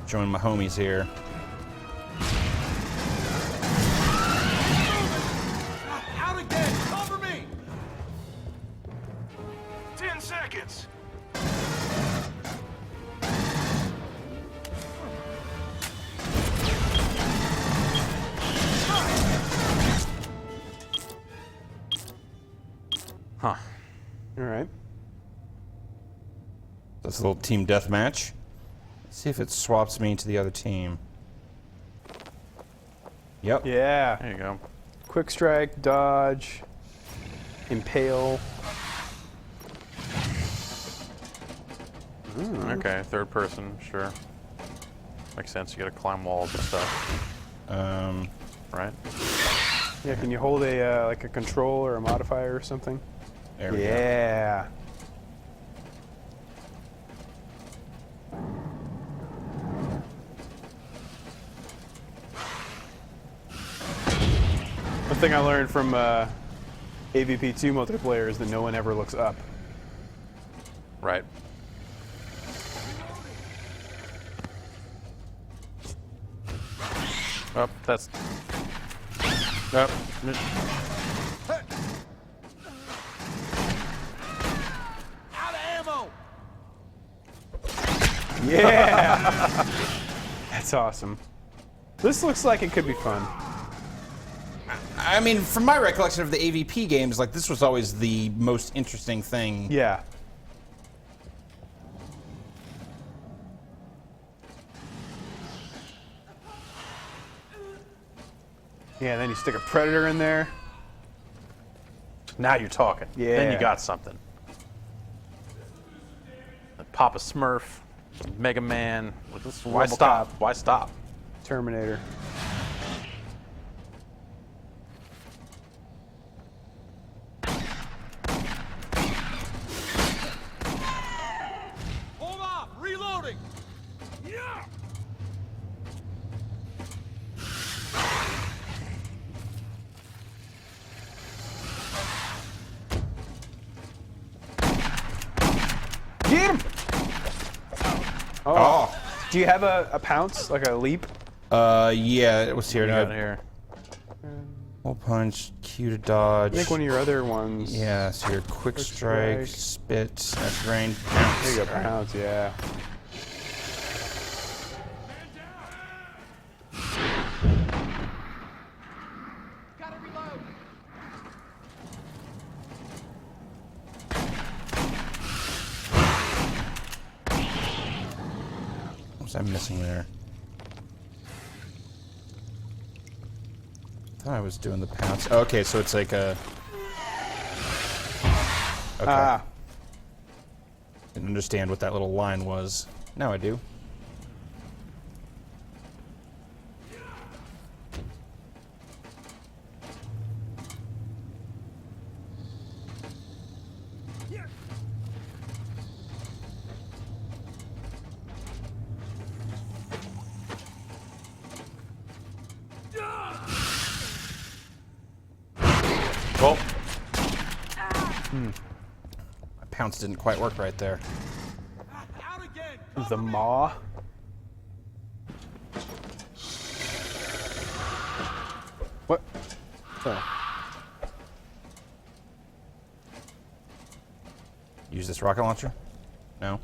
Join my homies here. Out again! Cover me! 10 seconds. Huh. All right. That's a little team deathmatch. Let's see if it swaps me to the other team. Yep. Yeah. There you go. Quick strike, dodge, impale. Okay, third person, sure. Makes sense. You gotta climb walls and stuff. Right? Yeah, can you hold a like a control or a modifier or something? There we go. Yeah. One thing I learned from AVP2 multiplayer is that no one ever looks up. Right. Oh, that's... Oh. Out of ammo! Yeah! That's awesome. This looks like it could be fun. I mean, from my recollection of the AVP games, like this was always the most interesting thing. Yeah. Yeah, then you stick a predator in there. Now you're talking. Yeah. Then you got something. Papa Smurf, Mega Man. Why RoboCop. stop? Why stop? Terminator. Hold off! Reloading! Yeah! Get him! Oh. Do you have a pounce, like a leap? Yeah, it was here. You No, got here. Full punch, Q to dodge. I think one of your other ones. Yeah, so your quick strike, spit, that's rain, pounce. There you go, pounce, yeah. Gotta reload! What was I missing there? I thought I was doing the pounce. Okay, so it's like a... Okay. Ah. Didn't understand what that little line was. Now I do. Well, My pounce didn't quite work right there. Out again! The maw. What? Oh. Use this rocket launcher? No?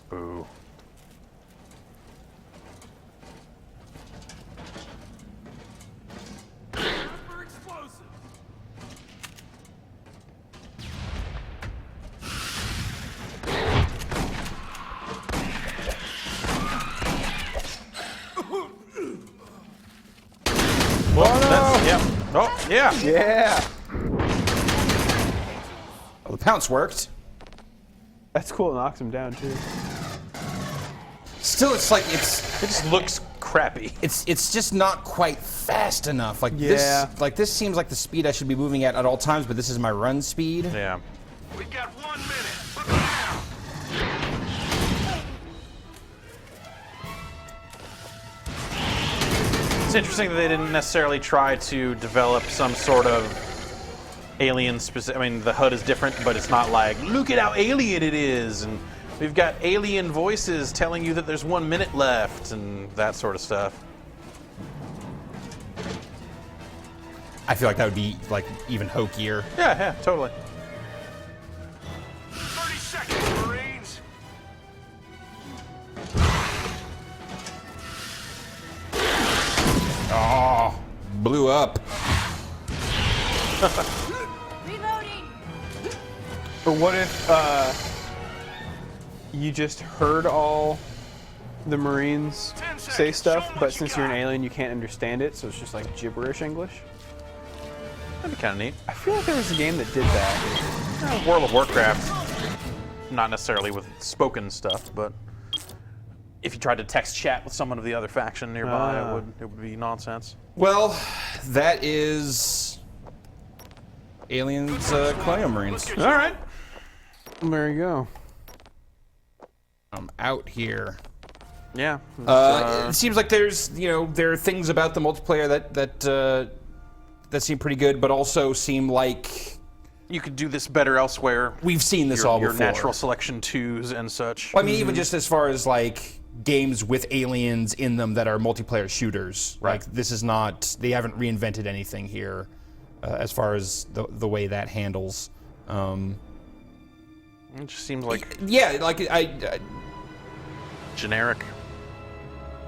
boo. Oh, yeah. Yeah. Oh, the pounce worked. That's cool. It knocks him down too. Still, it's like It just looks crappy. it's just not quite fast enough. Like Yeah. this seems like the speed I should be moving at all times, but this is my run speed. Yeah. We got 1 minute. Put them down. It's interesting that they didn't necessarily try to develop some sort of alien specific. I mean, the HUD is different, but it's not like, look at how alien it is, and we've got alien voices telling you that there's 1 minute left, and that sort of stuff. I feel like that would be like even hokier. Yeah, totally. 30 seconds, Marines. Oh, blew up. Reloading! Or what if you just heard all the Marines 10 say seconds. stuff, Show 'em but what you since you're an got. alien, you can't understand it, so it's just like gibberish English? That'd be kind of neat. I feel like there was a game that did that. World of Warcraft, not necessarily with spoken stuff, but if you tried to text chat with someone of the other faction nearby, it would be nonsense. Well, that is Aliens Colonial Marines. All right. There you go. I'm out here. Yeah. It seems like there's, there are things about the multiplayer that seem pretty good, but also seem like you could do this better elsewhere. We've seen this all before. Your natural selection 2s and such. Well, I mean, even just as far as like games with aliens in them that are multiplayer shooters. Right. Like this is not. They haven't reinvented anything here, as far as the way that handles. It just seems like I generic.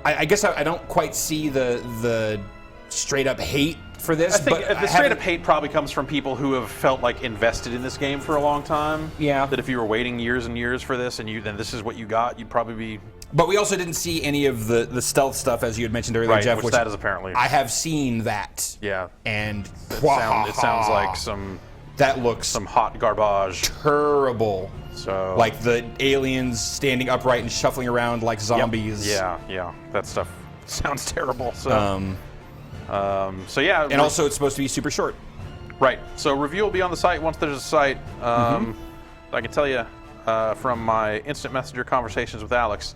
I guess I don't quite see the straight up hate for this. I think but the straight up hate probably comes from people who have felt like invested in this game for a long time. Yeah. That if you were waiting years and years for this, and then this is what you got, you'd probably be. But we also didn't see any of the stealth stuff, as you had mentioned earlier, Right, Jeff. which that is apparently. I have seen that. Yeah. And it sounds like some. That looks some hot garbage. Terrible. So like the aliens standing upright and shuffling around like zombies. Yep. Yeah. That stuff sounds terrible. So. So yeah. And also, it's supposed to be super short. Right. So review will be on the site once there's a site. I can tell you from my instant messenger conversations with Alex,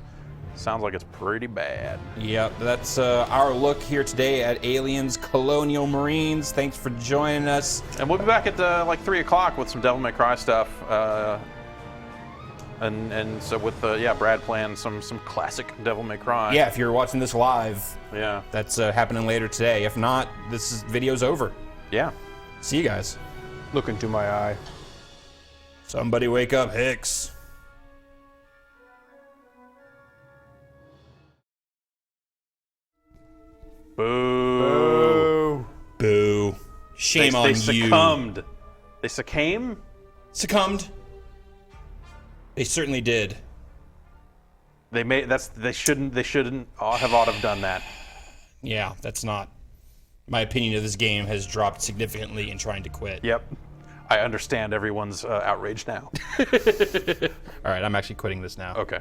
sounds like it's pretty bad. Yep, that's our look here today at Aliens Colonial Marines. Thanks for joining us. And we'll be back at like 3 o'clock with some Devil May Cry stuff. And so with Brad playing some classic Devil May Cry. Yeah, if you're watching this live, yeah, that's happening later today. If not, video's over. Yeah. See you guys. Look into my eye. Somebody wake up Hicks. Boo. Boo. Shame on you. They succumbed. They succumbed? Succumbed. They certainly did. They shouldn't have ought to have done that. Yeah, that's not. My opinion of this game has dropped significantly in trying to quit. Yep. I understand everyone's outrage now. All right, I'm actually quitting this now. Okay.